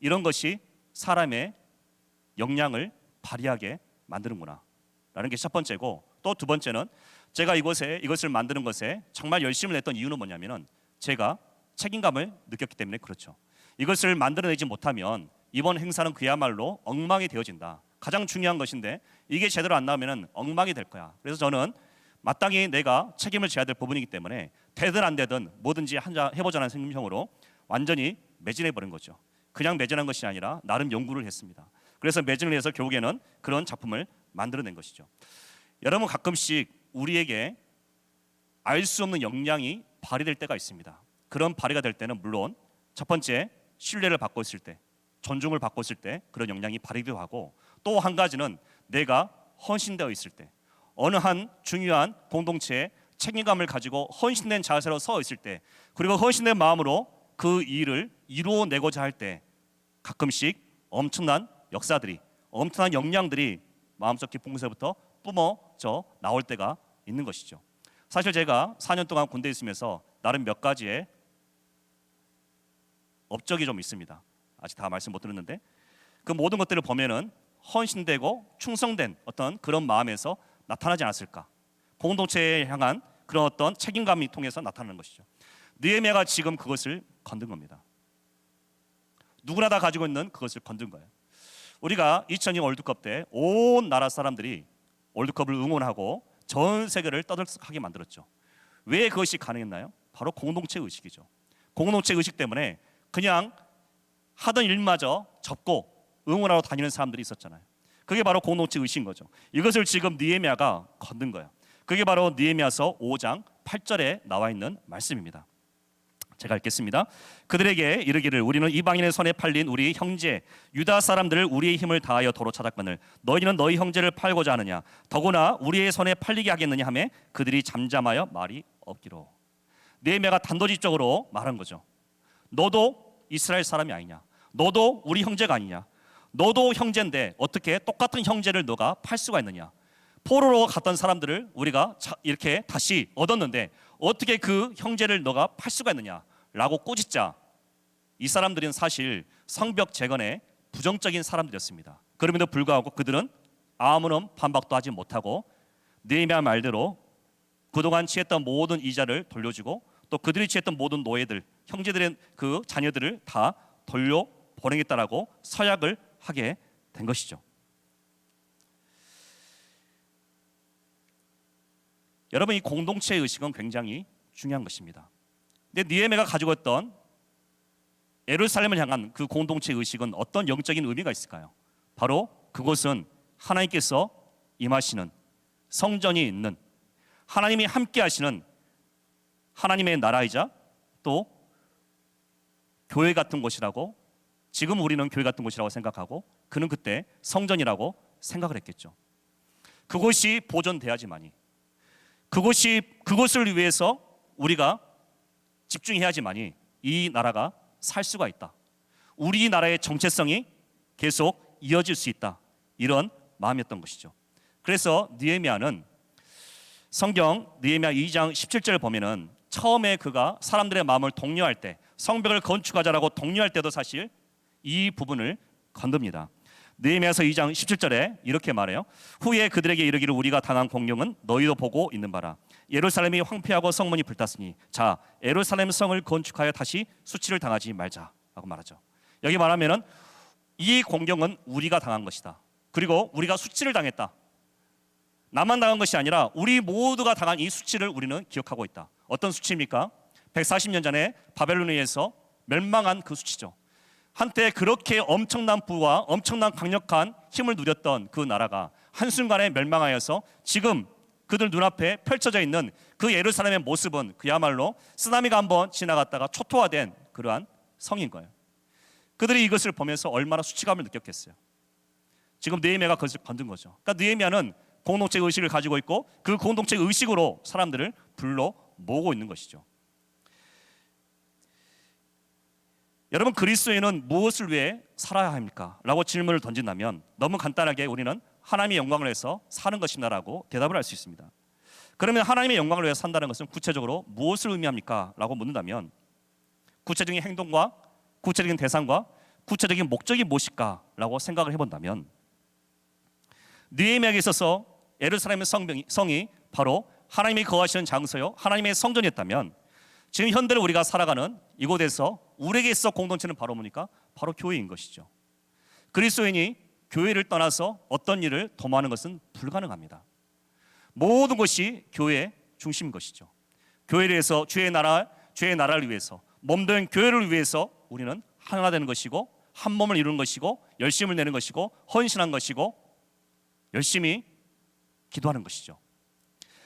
이런 것이 사람의 역량을 발휘하게 만드는구나 라는 게 첫 번째고, 또 두 번째는 제가 이것을 만드는 것에 정말 열심을 냈던 이유는 뭐냐면은 제가 책임감을 느꼈기 때문에 그렇죠. 이것을 만들어내지 못하면 이번 행사는 그야말로 엉망이 되어진다. 가장 중요한 것인데 이게 제대로 안 나오면은 엉망이 될 거야. 그래서 저는 마땅히 내가 책임을 져야 될 부분이기 때문에 되든 안 되든 뭐든지 해보자는 생명으로 완전히 매진해 버린 거죠. 그냥 매진한 것이 아니라 나름 연구를 했습니다. 그래서 매진을 해서 결국에는 그런 작품을 만들어낸 것이죠. 여러분 가끔씩 우리에게 알 수 없는 역량이 발휘될 때가 있습니다. 그런 발휘가 될 때는 물론 첫 번째 신뢰를 받고 있을 때, 존중을 받고 있을 때 그런 역량이 발휘되기도 하고, 또 한 가지는 내가 헌신되어 있을 때, 어느 한 중요한 공동체에 책임감을 가지고 헌신된 자세로 서 있을 때, 그리고 헌신된 마음으로 그 일을 이루어내고자 할 때 가끔씩 엄청난 역사들이, 엄청난 역량들이 마음속 깊은 곳에부터 뿜어져 나올 때가 있는 것이죠. 사실 제가 4년 동안 군대에 있으면서 나름 몇 가지의 업적이 좀 있습니다. 아직 다 말씀 못 드렸는데 그 모든 것들을 보면은 헌신되고 충성된 어떤 그런 마음에서 나타나지 않았을까. 공동체에 향한 그런 어떤 책임감이 통해서 나타나는 것이죠. 느헤미야가 지금 그것을 건든 겁니다. 누구나 다 가지고 있는 그것을 건든 거예요. 우리가 2002 월드컵 때 온 나라 사람들이 월드컵을 응원하고 전 세계를 떠들썩하게 만들었죠. 왜 그것이 가능했나요? 바로 공동체 의식이죠. 공동체 의식 때문에 그냥 하던 일마저 접고 응원하러 다니는 사람들이 있었잖아요. 그게 바로 공동체 의식인 거죠. 이것을 지금 느헤미야가 건든 거예요. 그게 바로 느헤미야서 5장 8절에 나와 있는 말씀입니다. 제가 읽겠습니다. 그들에게 이르기를 우리는 이방인의 손에 팔린 우리 형제 유다 사람들을 우리의 힘을 다하여 도로 찾았거늘 너희는 너희 형제를 팔고자 하느냐 더구나 우리의 손에 팔리게 하겠느냐 하매 그들이 잠잠하여 말이 없기로. 느헤미야가 단도직적으로 말한 거죠. 너도 이스라엘 사람이 아니냐, 너도 우리 형제가 아니냐, 너도 형제인데 어떻게 똑같은 형제를 너가 팔 수가 있느냐. 포로로 갔던 사람들을 우리가 이렇게 다시 얻었는데 어떻게 그 형제를 너가 팔 수가 있느냐라고 꾸짖자. 이 사람들은 사실 성벽 재건에 부정적인 사람들이었습니다. 그럼에도 불구하고 그들은 아무런 반박도 하지 못하고 느헤미야 말대로 그동안 취했던 모든 이자를 돌려주고 또 그들이 취했던 모든 노예들, 형제들의 그 자녀들을 다 돌려보내겠다라고 서약을 하게 된 것이죠. 여러분, 이 공동체의 의식은 굉장히 중요한 것입니다. 근데 느헤미야가 가지고 있던 예루살렘을 향한 그 공동체의 의식은 어떤 영적인 의미가 있을까요? 바로 그곳은 하나님께서 임하시는, 성전이 있는, 하나님이 함께 하시는 하나님의 나라이자 또 교회 같은 곳이라고, 지금 우리는 교회 같은 곳이라고 생각하고 그는 그때 성전이라고 생각을 했겠죠. 그곳이 보존돼야지만이, 그곳을 위해서 우리가 집중해야지만이 이 나라가 살 수가 있다. 우리나라의 정체성이 계속 이어질 수 있다. 이런 마음이었던 것이죠. 그래서 느헤미야는 성경 느헤미야 2장 17절 보면은 처음에 그가 사람들의 마음을 독려할 때 성벽을 건축하자라고 독려할 때도 사실 이 부분을 건듭니다. 느헤미야서 2장 17절에 이렇게 말해요. 후에 그들에게 이르기를 우리가 당한 공경은 너희도 보고 있는 바라. 예루살렘이 황폐하고 성문이 불탔으니 자 예루살렘 성을 건축하여 다시 수치를 당하지 말자라고 말하죠. 여기 말하면은 이 공경은 우리가 당한 것이다. 그리고 우리가 수치를 당했다. 나만 당한 것이 아니라 우리 모두가 당한 이 수치를 우리는 기억하고 있다. 어떤 수치입니까? 140년 전에 바벨론에 의해서 멸망한 그 수치죠. 한때 그렇게 엄청난 부와 엄청난 강력한 힘을 누렸던 그 나라가 한순간에 멸망하여서 지금 그들 눈앞에 펼쳐져 있는 그 예루살렘의 모습은 그야말로 쓰나미가 한번 지나갔다가 초토화된 그러한 성인 거예요. 그들이 이것을 보면서 얼마나 수치감을 느꼈겠어요. 지금 느헤미야가 그것을 건든 거죠. 그러니까 느헤미야는 공동체 의식을 가지고 있고 그 공동체 의식으로 사람들을 불러 모으고 있는 것이죠. 여러분, 그리스도인은 무엇을 위해 살아야 합니까? 라고 질문을 던진다면 너무 간단하게 우리는 하나님의 영광을 위해서 사는 것입니다라고 대답을 할 수 있습니다. 그러면 하나님의 영광을 위해서 산다는 것은 구체적으로 무엇을 의미합니까? 라고 묻는다면 구체적인 행동과 구체적인 대상과 구체적인 목적이 무엇일까? 라고 생각을 해본다면 느헤미야에게 있어서 예루살렘의 성이 바로 하나님이 거하시는 장소요 하나님의 성전이었다면 지금 현대를 우리가 살아가는 이곳에서 우리에게 있어 공동체는 바로 뭡니까? 바로 교회인 것이죠. 그리스도인이 교회를 떠나서 어떤 일을 도모하는 것은 불가능합니다. 모든 것이 교회의 중심인 것이죠. 교회를 위해서 주의 나라를 위해서 몸된 교회를 위해서 우리는 하나 되는 것이고 한 몸을 이루는 것이고 열심을 내는 것이고 헌신한 것이고 열심히 기도하는 것이죠.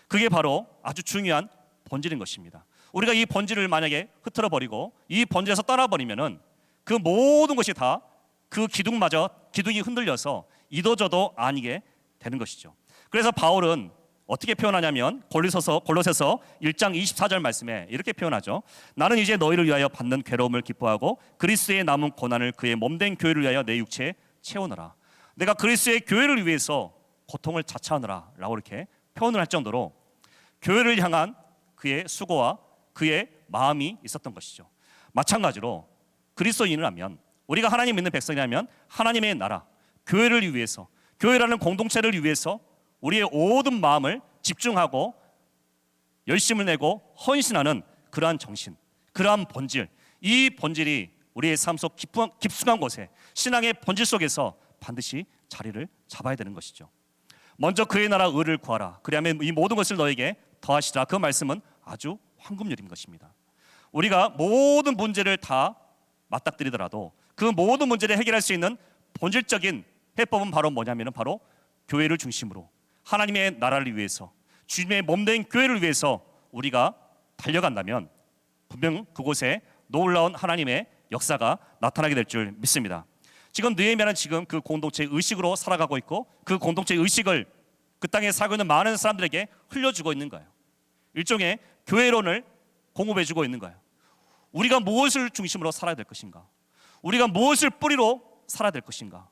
그게 바로 아주 중요한 본질인 것입니다. 우리가 이 본질을 만약에 흐트러 버리고 이 본질에서 떠나버리면은 그 모든 것이 다 그 기둥이 흔들려서 이도저도 아니게 되는 것이죠. 그래서 바울은 어떻게 표현하냐면 골로새서 1장 24절 말씀에 이렇게 표현하죠. 나는 이제 너희를 위하여 받는 괴로움을 기뻐하고 그리스도의 남은 고난을 그의 몸된 교회를 위하여 내 육체에 채우노라. 내가 그리스도의 교회를 위해서 고통을 자처하노라 라고 이렇게 표현을 할 정도로 교회를 향한 그의 수고와 그의 마음이 있었던 것이죠. 마찬가지로 그리스도인이라면 우리가 하나님 믿는 백성이라면 하나님의 나라, 교회를 위해서 교회라는 공동체를 위해서 우리의 모든 마음을 집중하고 열심을 내고 헌신하는 그러한 정신, 그러한 본질, 이 본질이 우리의 삶 속 깊숙한 곳에 신앙의 본질 속에서 반드시 자리를 잡아야 되는 것이죠. 먼저 그의 나라 의를 구하라. 그리하면 이 모든 것을 너에게 더하시라. 그 말씀은 아주 황금률인 것입니다. 우리가 모든 문제를 다 맞닥뜨리더라도 그 모든 문제를 해결할 수 있는 본질적인 해법은 바로 뭐냐면 바로 교회를 중심으로 하나님의 나라를 위해서 주님의 몸된 교회를 위해서 우리가 달려간다면 분명 그곳에 놀라운 하나님의 역사가 나타나게 될 줄 믿습니다. 지금 느헤미야는 지금 그 공동체 의식으로 살아가고 있고 그 공동체 의식을 그 땅에 살고 있는 많은 사람들에게 흘려주고 있는 거예요. 일종의 교회론을 공급해주고 있는 거예요. 우리가 무엇을 중심으로 살아야 될 것인가? 우리가 무엇을 뿌리로 살아야 될 것인가?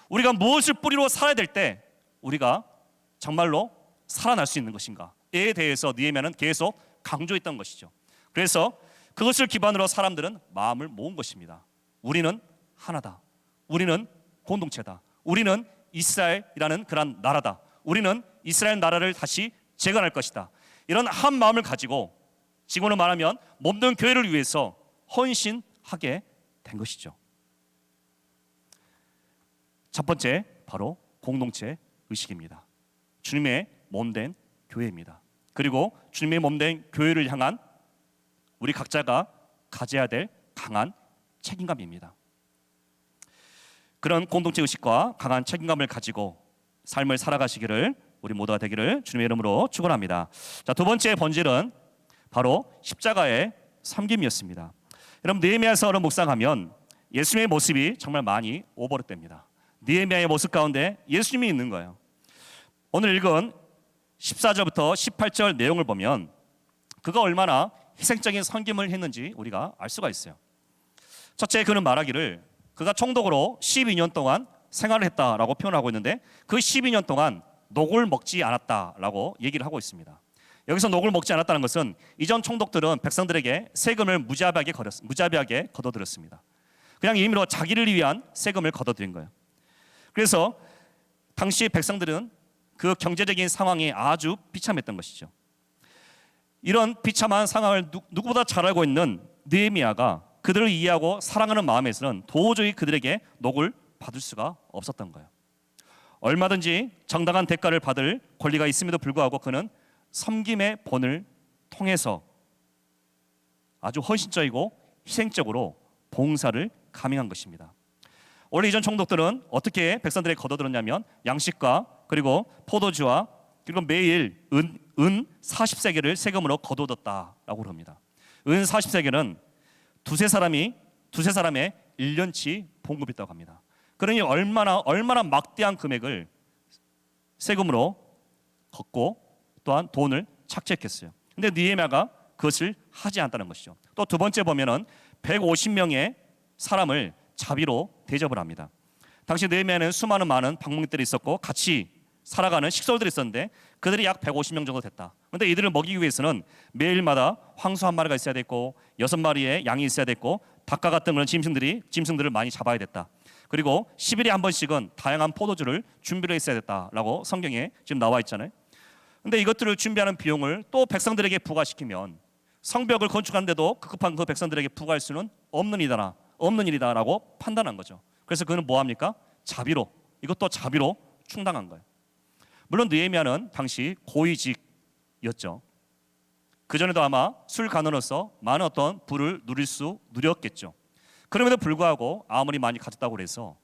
우리가 무엇을 뿌리로 살아야 될 때 우리가 정말로 살아날 수 있는 것인가에 대해서 느헤미야는 계속 강조했던 것이죠. 그래서 그것을 기반으로 사람들은 마음을 모은 것입니다. 우리는 하나다. 우리는 공동체다. 우리는 이스라엘이라는 그런 나라다. 우리는 이스라엘 나라를 다시 재건할 것이다. 이런 한 마음을 가지고 지금으로 말하면 몸된 교회를 위해서 헌신하게 된 것이죠. 첫 번째 바로 공동체 의식입니다. 주님의 몸된 교회입니다. 그리고 주님의 몸된 교회를 향한 우리 각자가 가져야 될 강한 책임감입니다. 그런 공동체 의식과 강한 책임감을 가지고 삶을 살아가시기를 우리 모두가 되기를 주님의 이름으로 축원합니다. 자, 두 번째 본질은 바로 십자가의 섬김이었습니다. 여러분, 느헤미야서를 묵상하면 예수님의 모습이 정말 많이 오버랩됩니다. 느헤미야의 모습 가운데 예수님이 있는 거예요. 오늘 읽은 14절부터 18절 내용을 보면 그가 얼마나 희생적인 섬김을 했는지 우리가 알 수가 있어요. 첫째, 그는 말하기를 그가 총독으로 12년 동안 생활을 했다라고 표현하고 있는데 그 12년 동안 녹을 먹지 않았다라고 얘기를 하고 있습니다. 여기서 녹을 먹지 않았다는 것은 이전 총독들은 백성들에게 세금을 무자비하게 걷어들였습니다. 그냥 임의로 자기를 위한 세금을 걷어들인 거예요. 그래서 당시 백성들은 그 경제적인 상황이 아주 비참했던 것이죠. 이런 비참한 상황을 누구보다 잘 알고 있는 느헤미야가 그들을 이해하고 사랑하는 마음에서는 도저히 그들에게 녹을 받을 수가 없었던 거예요. 얼마든지 정당한 대가를 받을 권리가 있음에도 불구하고 그는 섬김의 본을 통해서 아주 헌신적이고 희생적으로 봉사를 감행한 것입니다. 원래 이전 총독들은 어떻게 백성들에게 걷어들었냐면 양식과 그리고 포도주와 그리고 매일 은 40세겔을 세금으로 거둬뒀다라고 합니다. 은 40세겔은 두세 사람의 1년치 봉급이었다고 합니다. 그러니 얼마나 막대한 금액을 세금으로 걷고 또한 돈을 착취했겠어요. 근데 느헤미야가 그것을 하지 않았다는 것이죠. 또 두 번째 보면은 150명의 사람을 자비로 대접을 합니다. 당시 느헤미야는 수많은 많은 방문객들이 있었고 같이 살아가는 식솔들이 있었는데 그들이 약 150명 정도 됐다. 그런데 이들을 먹이기 위해서는 매일마다 황소 한 마리가 있어야 됐고 6마리의 양이 있어야 됐고 닭과 같은 그런 짐승들을 많이 잡아야 됐다. 그리고 10일에 한 번씩은 다양한 포도주를 준비를 했어야 됐다라고 성경에 지금 나와 있잖아요. 근데 이것들을 준비하는 비용을 또 백성들에게 부과시키면 성벽을 건축하는데도 급한 그 백성들에게 부과할 수는 없는 일이다라고 판단한 거죠. 그래서 그는 뭐 합니까? 이것도 자비로 충당한 거예요. 물론 느헤미야는 당시 고위직이었죠. 그전에도 아마 술관원으로서 많은 어떤 부를 누렸겠죠. 그럼에도 불구하고 아무리 많이 가졌다고 해서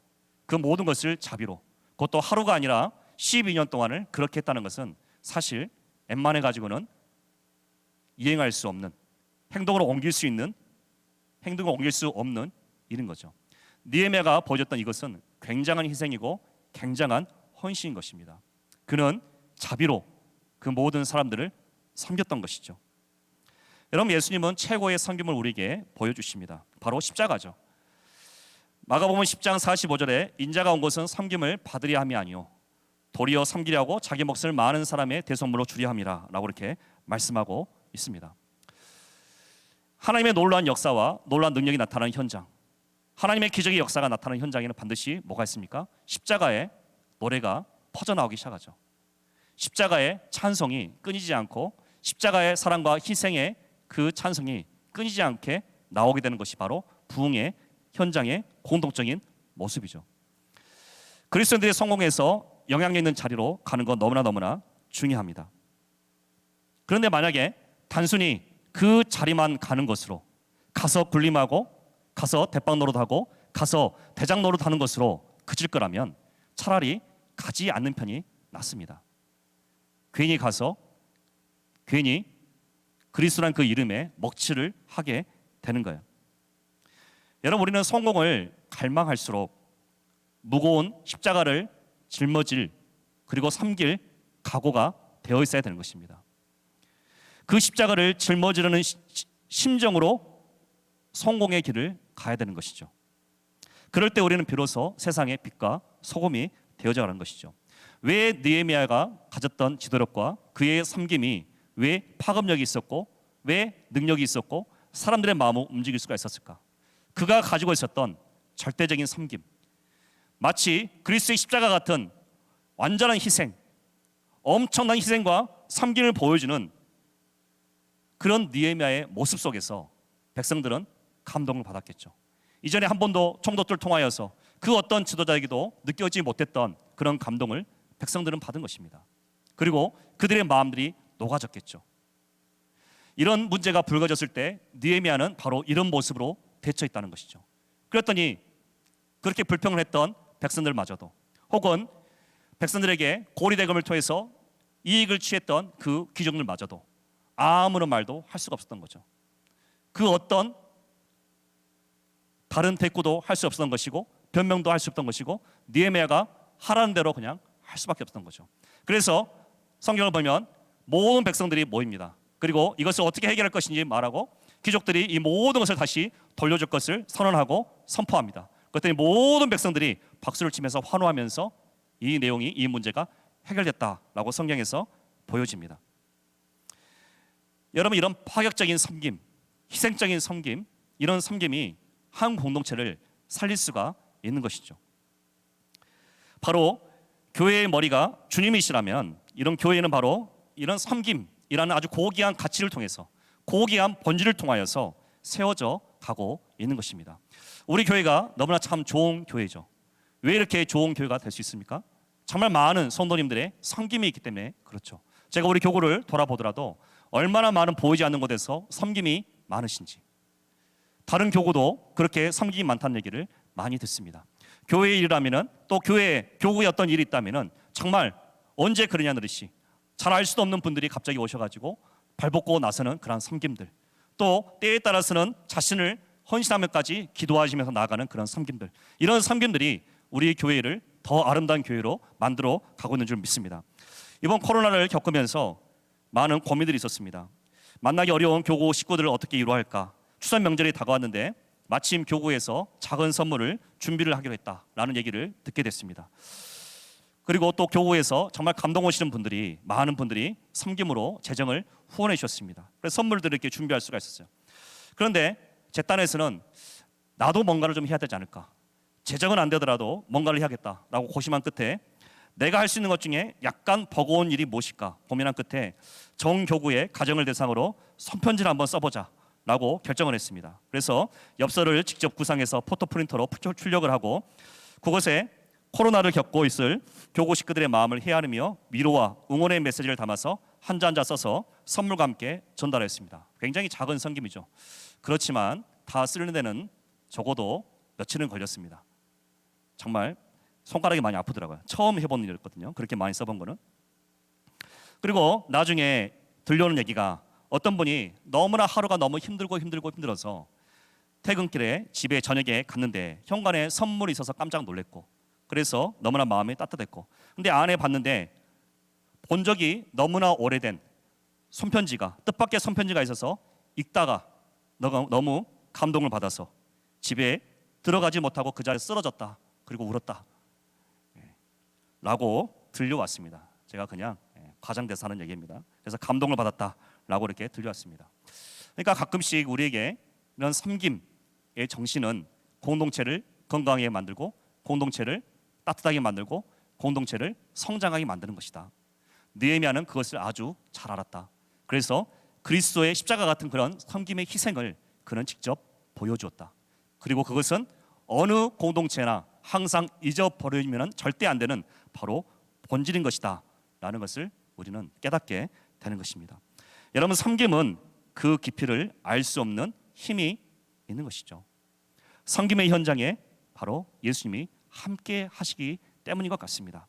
그 모든 것을 자비로, 그것도 하루가 아니라 12년 동안을 그렇게 했다는 것은 사실 웬만해 가지고는 이행할 수 없는, 행동을 옮길 수 없는 일인 거죠. 느헤미야가 보여줬던 이것은 굉장한 희생이고 굉장한 헌신인 것입니다. 그는 자비로 그 모든 사람들을 섬겼던 것이죠. 여러분, 예수님은 최고의 섬김을 우리에게 보여주십니다. 바로 십자가죠. 마가복음 10장 45절에 인자가 온 것은 섬김을 받으려 함이 아니요 도리어 섬기려 하고 자기 몫을 많은 사람의 대속물로 주려 함이라 라고 이렇게 말씀하고 있습니다. 하나님의 놀라운 역사와 놀라운 능력이 나타나는 현장, 하나님의 기적의 역사가 나타나는 현장에는 반드시 뭐가 있습니까? 십자가의 노래가 퍼져나오기 시작하죠. 십자가의 찬송이 끊이지 않고 십자가의 사랑과 희생의 그 찬송이 끊이지 않게 나오게 되는 것이 바로 부흥의 현장의 공동적인 모습이죠. 그리스도인들의 성공에서 영향력 있는 자리로 가는 건 너무나 중요합니다. 그런데 만약에 단순히 그 자리만 가는 것으로, 가서 군림하고 가서 대빵 노릇하고 가서 대장 노릇하는 것으로 그칠 거라면 차라리 가지 않는 편이 낫습니다. 괜히 가서 괜히 그리스도란 그 이름에 먹칠을 하게 되는 거예요. 여러분, 우리는 성공을 갈망할수록 무거운 십자가를 짊어질 그리고 섬길 각오가 되어 있어야 되는 것입니다. 그 십자가를 짊어지려는 심정으로 성공의 길을 가야 되는 것이죠. 그럴 때 우리는 비로소 세상의 빛과 소금이 되어져 가는 것이죠. 왜 느헤미야가 가졌던 지도력과 그의 섬김이 왜 파급력이 있었고 왜 능력이 있었고 사람들의 마음을 움직일 수가 있었을까? 그가 가지고 있었던 절대적인 섬김, 마치 그리스도의 십자가 같은 완전한 희생, 엄청난 희생과 섬김을 보여주는 그런 느헤미야의 모습 속에서 백성들은 감동을 받았겠죠. 이전에 한 번도 총독들 통하여서 그 어떤 지도자에게도 느껴지지 못했던 그런 감동을 백성들은 받은 것입니다. 그리고 그들의 마음들이 녹아졌겠죠. 이런 문제가 불거졌을 때 느헤미야는 바로 이런 모습으로 대처했다는 것이죠. 그랬더니 그렇게 불평을 했던 백성들마저도, 혹은 백성들에게 고리대금을 통해서 이익을 취했던 그 귀족들마저도 아무런 말도 할 수가 없었던 거죠. 그 어떤 다른 대꾸도 할 수 없었던 것이고 변명도 할 수 없던 것이고 느헤미야가 하라는 대로 그냥 할 수밖에 없었던 거죠. 그래서 성경을 보면 모든 백성들이 모입니다. 그리고 이것을 어떻게 해결할 것인지 말하고 귀족들이 이 모든 것을 다시 돌려줄 것을 선언하고 선포합니다. 그랬더니 모든 백성들이 박수를 치면서 환호하면서 이 문제가 해결됐다라고 성경에서 보여집니다. 여러분, 이런 파격적인 섬김, 희생적인 섬김, 이런 섬김이 한 공동체를 살릴 수가 있는 것이죠. 바로 교회의 머리가 주님이시라면 이런 교회는 바로 이런 섬김이라는 아주 고귀한 가치를 통해서, 고귀한 본질을 통하여서 세워져 가고 있는 것입니다. 우리 교회가 너무나 참 좋은 교회죠. 왜 이렇게 좋은 교회가 될 수 있습니까? 정말 많은 성도님들의 섬김이 있기 때문에 그렇죠. 제가 우리 교구를 돌아보더라도 얼마나 많은 보이지 않는 곳에서 섬김이 많으신지, 다른 교구도 그렇게 섬김이 많다는 얘기를 많이 듣습니다. 교회에 일하면은, 또 교구에 어떤 일이 있다면은 정말 언제 그러냐는 듯이 잘 알 수도 없는 분들이 갑자기 오셔가지고 발벗고 나서는 그런 섬김들, 또 때에 따라서는 자신을 헌신하면까지 기도하시면서 나아가는 그런 섬김들, 이런 섬김들이 우리 교회를 더 아름다운 교회로 만들어 가고 있는 줄 믿습니다. 이번 코로나를 겪으면서 많은 고민들이 있었습니다. 만나기 어려운 교구 식구들을 어떻게 위로할까? 추석 명절이 다가왔는데 마침 교구에서 작은 선물을 준비를 하기로 했다라는 얘기를 듣게 됐습니다. 그리고 또 교구에서 정말 감동 오시는 분들이, 많은 분들이 섬김으로 재정을 후원해 주셨습니다. 그래서 선물들을 이렇게 준비할 수가 있었어요. 그런데 제 딴에서는 나도 뭔가를 좀 해야 되지 않을까, 재정은 안 되더라도 뭔가를 해야겠다라고 고심한 끝에 내가 할 수 있는 것 중에 약간 버거운 일이 무엇일까 고민한 끝에 정교구의 가정을 대상으로 손편지를 한번 써보자라고 결정을 했습니다. 그래서 엽서를 직접 구상해서 포토프린터로 출력을 하고 그것에 코로나를 겪고 있을 교구 식구들의 마음을 헤아리며 위로와 응원의 메시지를 담아서 한자 한자 써서 선물과 함께 전달했습니다. 굉장히 작은 섬김이죠. 그렇지만 다 쓰는 데는 적어도 며칠은 걸렸습니다. 정말 손가락이 많이 아프더라고요. 처음 해본 일이었거든요. 그렇게 많이 써본 거는. 그리고 나중에 들려오는 얘기가, 어떤 분이 너무나 하루가 너무 힘들어서 퇴근길에 집에 저녁에 갔는데 현관에 선물이 있어서 깜짝 놀랐고, 그래서 너무나 마음이 따뜻했고, 근데 안에 봤는데 본 적이 너무나 오래된 손편지가, 뜻밖의 손편지가 있어서 읽다가 너무 감동을 받아서 집에 들어가지 못하고 그 자리에 쓰러졌다, 그리고 울었다 라고 들려왔습니다. 제가 그냥 과장돼서 하는 얘기입니다. 그래서 감동을 받았다라고 이렇게 들려왔습니다. 그러니까 가끔씩 우리에게 이런 섬김의 정신은 공동체를 건강하게 만들고, 공동체를 따뜻하게 만들고, 공동체를 성장하게 만드는 것이다. 느헤미야는 그것을 아주 잘 알았다. 그래서 그리스도의 십자가 같은 그런 섬김의 희생을 그는 직접 보여주었다. 그리고 그것은 어느 공동체나 항상 잊어버리면 절대 안 되는 바로 본질인 것이다 라는 것을 우리는 깨닫게 되는 것입니다. 여러분, 섬김은 그 깊이를 알 수 없는 힘이 있는 것이죠. 섬김의 현장에 바로 예수님이 함께 하시기 때문인 것 같습니다.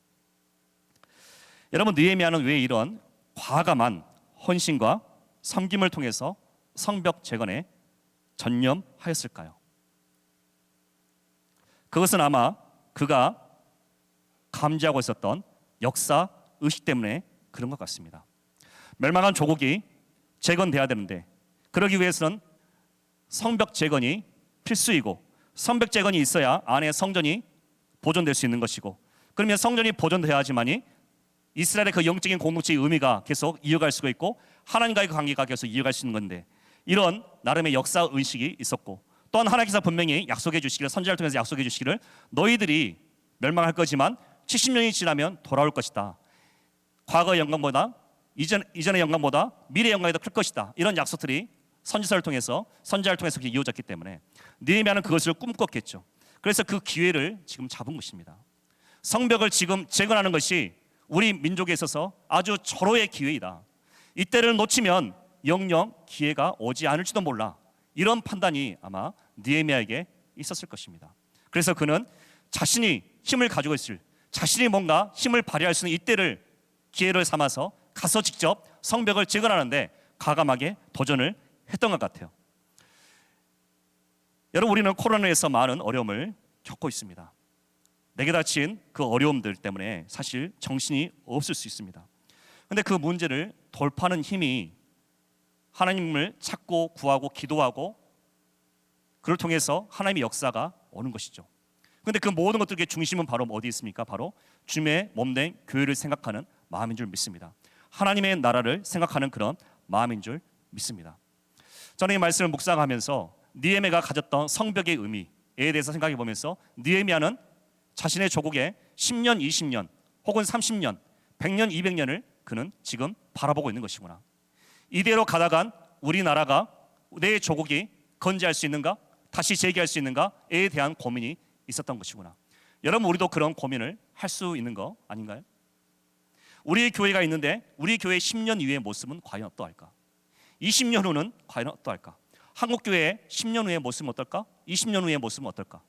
여러분, 느헤미야는 왜 이런 과감한 헌신과 섬김을 통해서 성벽 재건에 전념하였을까요? 그것은 아마 그가 감지하고 있었던 역사 의식 때문에 그런 것 같습니다. 멸망한 조국이 재건돼야 되는데, 그러기 위해서는 성벽 재건이 필수이고, 성벽 재건이 있어야 안에 성전이 보존될 수 있는 것이고, 그러면 성전이 보존돼야지만이 이스라엘의 그 영적인 공동체의 의미가 계속 이어갈 수가 있고 하나님과의 그 관계가 계속 이어갈 수 있는 건데, 이런 나름의 역사 의식이 있었고, 또한 하나님께서 분명히 약속해 주시기를, 선지자를 통해서 약속해 주시기를 너희들이 멸망할 거지만 70년이 지나면 돌아올 것이다. 과거의 영광보다 이전의 영광보다 미래의 영광이 더 클 것이다. 이런 약속들이 선지자를 통해서 이어졌기 때문에 느헤미야는 그것을 꿈꿨겠죠. 그래서 그 기회를 지금 잡은 것입니다. 성벽을 지금 재건하는 것이 우리 민족에 있어서 아주 절호의 기회이다. 이때를 놓치면 영영 기회가 오지 않을지도 몰라. 이런 판단이 아마 느헤미야에게 있었을 것입니다. 그래서 그는 자신이 힘을 가지고 있을, 자신이 뭔가 힘을 발휘할 수 있는 이때를 기회를 삼아서 가서 직접 성벽을 재건하는데 과감하게 도전을 했던 것 같아요. 여러분, 우리는 코로나에서 많은 어려움을 겪고 있습니다. 내게 닥친 그 어려움들 때문에 사실 정신이 없을 수 있습니다. 그런데 그 문제를 돌파하는 힘이 하나님을 찾고 구하고 기도하고 그를 통해서 하나님의 역사가 오는 것이죠. 그런데 그 모든 것들의 중심은 바로 어디 있습니까? 바로 주님의 몸된 교회를 생각하는 마음인 줄 믿습니다. 하나님의 나라를 생각하는 그런 마음인 줄 믿습니다. 저는 이 말씀을 묵상하면서 느헤미야가 가졌던 성벽의 의미에 대해서 생각해 보면서 느헤미야는 자신의 조국에 10년, 20년 혹은 30년, 100년, 200년을 그는 지금 바라보고 있는 것이구나. 이대로 가다간 우리나라가 내 조국이 건재할 수 있는가? 다시 재기할 수 있는가에 대한 고민이 있었던 것이구나. 여러분, 우리도 그런 고민을 할 수 있는 거 아닌가요? 우리 교회가 있는데 우리 교회의 10년 이후의 모습은 과연 어떠할까? 20년 후는 과연 어떠할까? 한국교회의 10년 후의 모습은 어떨까? 20년 후의 모습은 어떨까?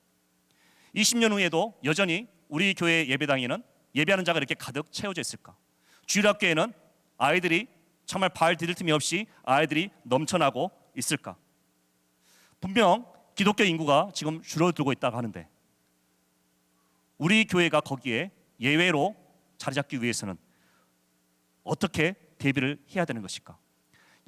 20년 후에도 여전히 우리 교회 예배당에는 예배하는 자가 이렇게 가득 채워져 있을까? 주일학교에는 아이들이 정말 발 디딜 틈이 없이 아이들이 넘쳐나고 있을까? 분명 기독교 인구가 지금 줄어들고 있다고 하는데 우리 교회가 거기에 예외로 자리 잡기 위해서는 어떻게 대비를 해야 되는 것일까?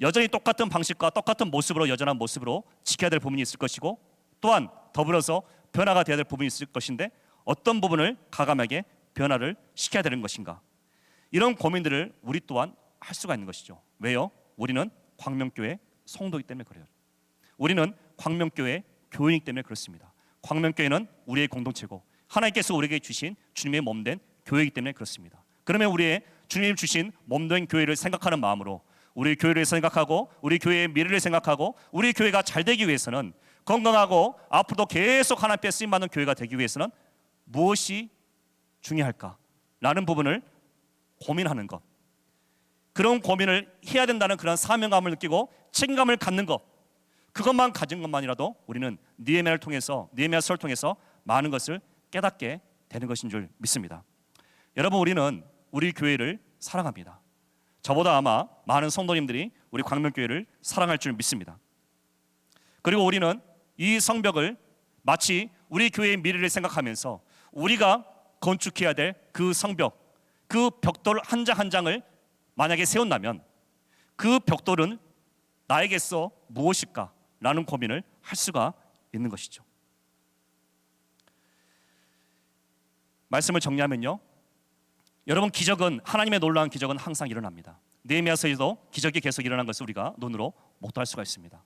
여전히 똑같은 방식과 똑같은 모습으로 여전한 모습으로 지켜야 될 부분이 있을 것이고 또한 더불어서 변화가 되어야 될 부분이 있을 것인데 어떤 부분을 과감하게 변화를 시켜야 되는 것인가? 이런 고민들을 우리 또한 할 수가 있는 것이죠. 왜요? 우리는 광명교회 성도이기 때문에 그래요. 우리는 광명교회 교인이기 때문에 그렇습니다. 광명교회는 우리의 공동체고 하나님께서 우리에게 주신 주님의 몸된 교회이기 때문에 그렇습니다. 그러면 우리의 주님 주신 몸된 교회를 생각하는 마음으로 우리 교회를 생각하고 우리 교회의 미래를 생각하고 우리 교회가 잘 되기 위해서는 건강하고 앞으로도 계속 하나님께 쓰임받는 교회가 되기 위해서는 무엇이 중요할까? 라는 부분을 고민하는 것, 그런 고민을 해야 된다는 그런 사명감을 느끼고 책임감을 갖는 것, 그것만 가진 것만이라도 우리는 느헤미야서를 통해서 많은 것을 깨닫게 되는 것인 줄 믿습니다. 여러분, 우리는 우리 교회를 사랑합니다. 저보다 아마 많은 성도님들이 우리 광명교회를 사랑할 줄 믿습니다. 그리고 우리는 이 성벽을 마치 우리 교회의 미래를 생각하면서 우리가 건축해야 될 그 성벽, 그 벽돌 한 장 한 장을 만약에 세운다면 그 벽돌은 나에게서 무엇일까? 라는 고민을 할 수가 있는 것이죠. 말씀을 정리하면요, 여러분, 기적은, 하나님의 놀라운 기적은 항상 일어납니다. 느헤미야서에도 기적이 계속 일어난 것을 우리가 눈으로 목도할 수가 있습니다.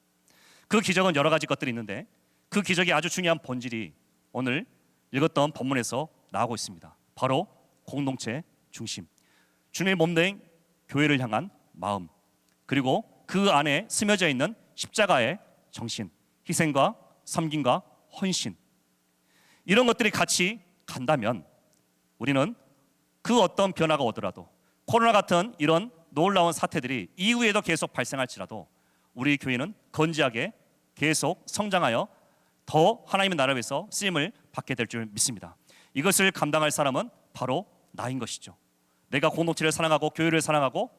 그 기적은 여러 가지 것들이 있는데 그 기적의 아주 중요한 본질이 오늘 읽었던 본문에서 나오고 있습니다. 바로 공동체 중심, 주님의 몸된 교회를 향한 마음, 그리고 그 안에 스며져 있는 십자가의 정신, 희생과 섬김과 헌신, 이런 것들이 같이 간다면 우리는 그 어떤 변화가 오더라도, 코로나 같은 이런 놀라운 사태들이 이후에도 계속 발생할지라도 우리 교회는 건재하게 계속 성장하여 더 하나님의 나라를 위해서 쓰임을 받게 될 줄 믿습니다. 이것을 감당할 사람은 바로 나인 것이죠. 내가 공동체를 사랑하고 교회를 사랑하고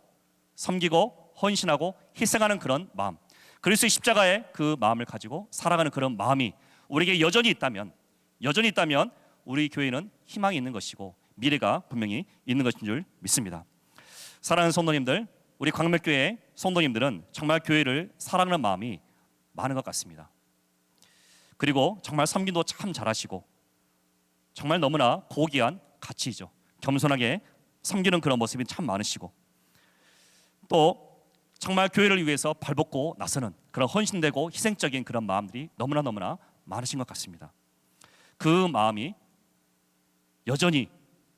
섬기고 헌신하고 희생하는 그런 마음, 그리스도의 십자가의 그 마음을 가지고 살아가는 그런 마음이 우리에게 여전히 있다면 우리 교회는 희망이 있는 것이고 미래가 분명히 있는 것인 줄 믿습니다. 사랑하는 성도님들, 우리 광명교회 성도님들은 정말 교회를 사랑하는 마음이 많은 것 같습니다. 그리고 정말 섬김도 참 잘하시고 정말 너무나 고귀한 가치이죠. 겸손하게 섬기는 그런 모습이 참 많으시고 또 정말 교회를 위해서 발벗고 나서는 그런 헌신되고 희생적인 그런 마음들이 너무나 많으신 것 같습니다. 그 마음이 여전히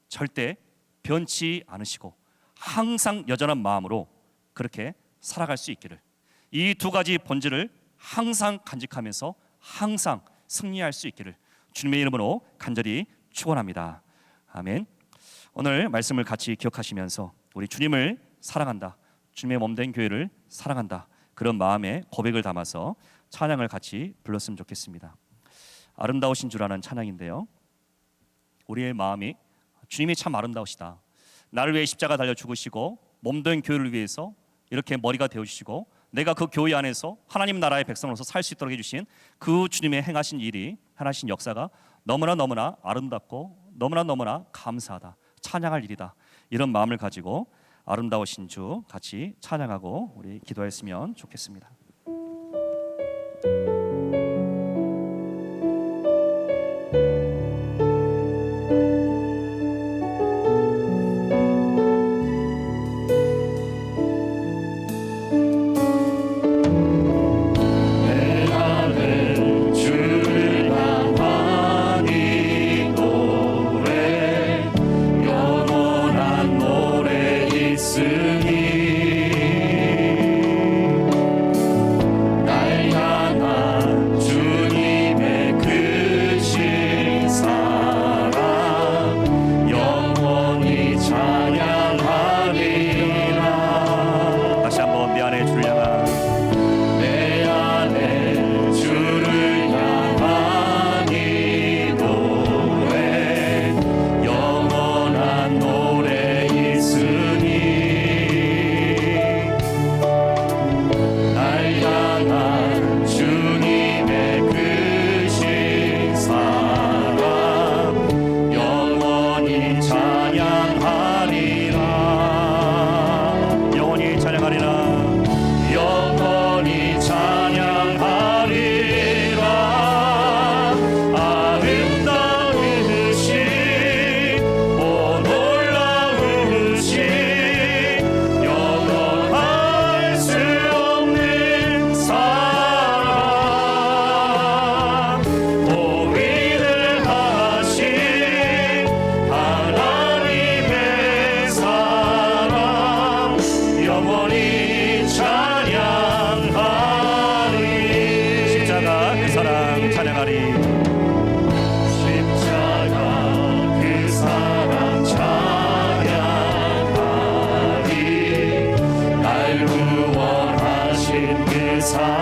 절대 변치 않으시고 항상 여전한 마음으로 그렇게 살아갈 수 있기를, 이 두 가지 본질을 항상 간직하면서 항상 승리할 수 있기를 주님의 이름으로 간절히 축원합니다. 아멘. 오늘 말씀을 같이 기억하시면서 우리 주님을 사랑한다, 주님의 몸된 교회를 사랑한다, 그런 마음의 고백을 담아서 찬양을 같이 불렀으면 좋겠습니다. 아름다우신 줄 아는 찬양인데요, 우리의 마음이 주님이 참 아름다우시다, 나를 위해 십자가 달려 죽으시고 몸된 교회를 위해서 이렇게 머리가 되어주시고 내가 그 교회 안에서 하나님 나라의 백성으로서 살 수 있도록 해주신 그 주님의 행하신 일이, 행하신 역사가 너무나 아름답고 너무나 감사하다, 찬양할 일이다, 이런 마음을 가지고 아름다우신 주 같이 찬양하고 우리 기도했으면 좋겠습니다. 찬양하리. 십자가 그 사랑 찬양하리. 날 구원하신 그 사랑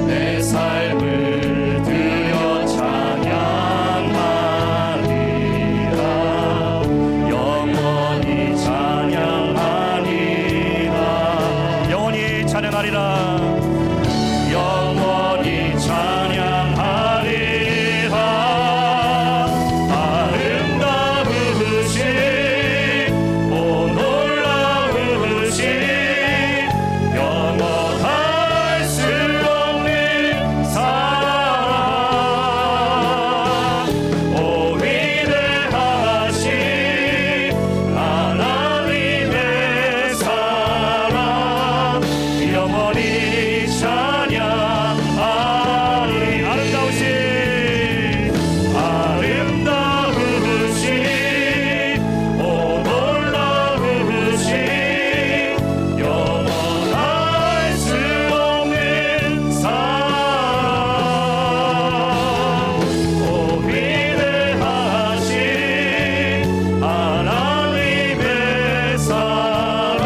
내 삶을 드려 찬양하리라. 영원히 찬양하리라. 영원히 찬양하리라. 영원히 찬양하리라. 아름다우신 오 놀라우신 영원할 수 없는 사랑 오 위대하신 하나님의 사랑 영원히 찬양하리. 아름다우신 오 놀라우신 영원할 수 없는 사랑 오 위대하신 하나님의 사랑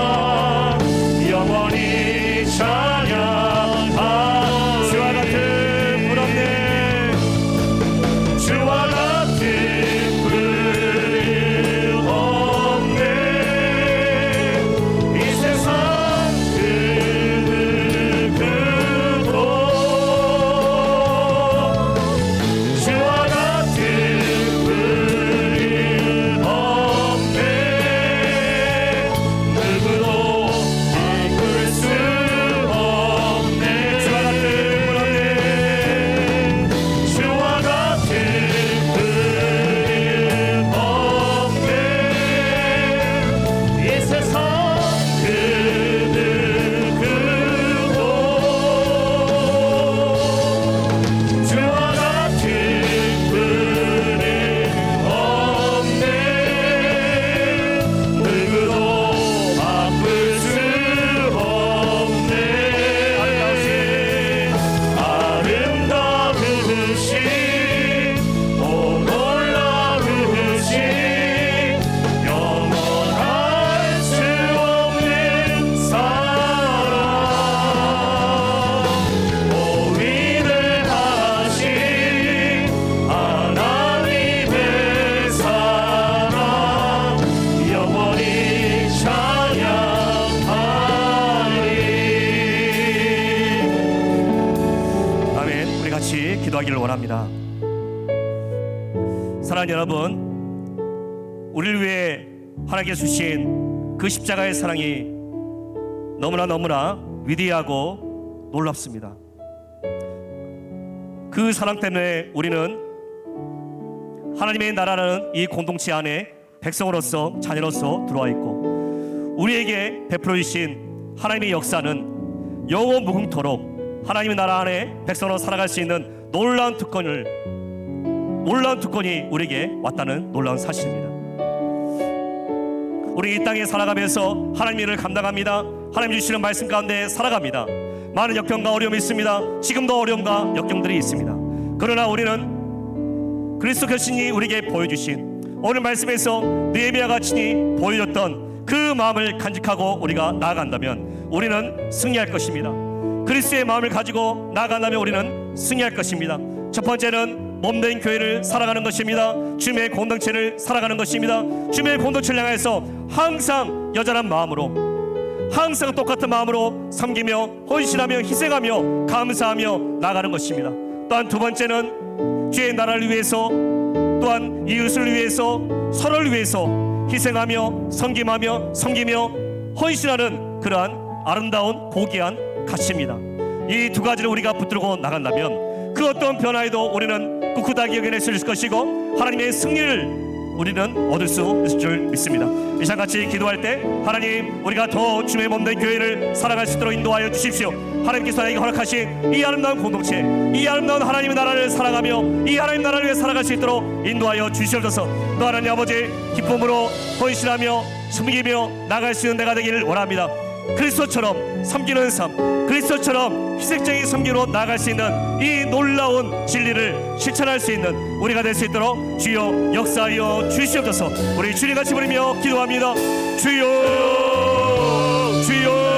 영원히 찬양하리. 주와 같은 분 없네. 주와 같은 분 없네. 이 세상 그 누구도 주와 같은 분 없네. 누구도 바꿀 수 없네. 주와 같은 분 없네. 주와 같은 분 없네. 이 세상 그 누구도 주와 같은 분은 없네. 누구도 바꿀 수 없네. 아름다우신 오 놀라우신 영원할 수 없는 사랑 오 위대하신 하나님의 사랑 영원히 찬양하리. 아멘. 우리 같이 기도하기를 원합니다. 사랑하는 여러분, 우리를 위해 하나님께 주신 그 십자가의 사랑이 너무나 위대하고 놀랍습니다. 그 사랑 때문에 우리는 하나님의 나라라는 이 공동체 안에 백성으로서 자녀로서 들어와 있고, 우리에게 베풀어 주신 하나님의 역사는 영원 무궁토록 하나님의 나라 안에 백성으로 살아갈 수 있는 놀라운 특권이 우리에게 왔다는 놀라운 사실입니다. 우리 이 땅에 살아가면서 하나님의 일을 감당합니다. 하나님 주시는 말씀 가운데 살아갑니다. 많은 역경과 어려움이 있습니다. 지금도 어려움과 역경들이 있습니다. 그러나 우리는 그리스도 교신이 우리에게 보여주신 오늘 말씀에서 느헤미야가 친히 보여줬던 그 마음을 간직하고 우리가 나아간다면 우리는 승리할 것입니다. 그리스도의 마음을 가지고 나아간다면 우리는 승리할 것입니다. 첫 번째는 몸된 교회를 살아가는 것입니다. 주님의 공동체를 살아가는 것입니다. 주님의 공동체를 향해서 항상 여전한 마음으로, 항상 똑같은 마음으로 섬기며 헌신하며 희생하며 감사하며 나아가는 것입니다. 또한 두 번째는 주의 나라를 위해서, 또한 이웃을 위해서, 서로를 위해서 희생하며 섬기며 헌신하는 그러한 아름다운 고귀한 가치입니다. 이 두 가지를 우리가 붙들고 나간다면 그 어떤 변화에도 우리는 꿋꿋하게 이겨낼 수 있을 것이고 하나님의 승리를 우리는 얻을 수 있을 줄 믿습니다. 이 시간 같이 기도할 때 하나님, 우리가 더 주님의 몸된 교회를 살아갈 수 있도록 인도하여 주십시오. 하나님께서 나에게 허락하신 이 아름다운 공동체, 이 아름다운 하나님의 나라를 살아가며 이 하나님 나라를 위해 살아갈 수 있도록 인도하여 주시옵소서. 또 하나님 아버지, 기쁨으로 헌신하며 숨기며 나갈 수 있는 내가 되기를 원합니다. 그리스도처럼 섬기는 삶, 그리스도처럼 희생적인 섬기로 나아갈 수 있는 이 놀라운 진리를 실천할 수 있는 우리가 될 수 있도록 주여 역사하여 주시옵소서. 우리 주님 같이 부르며 기도합니다. 주여 주여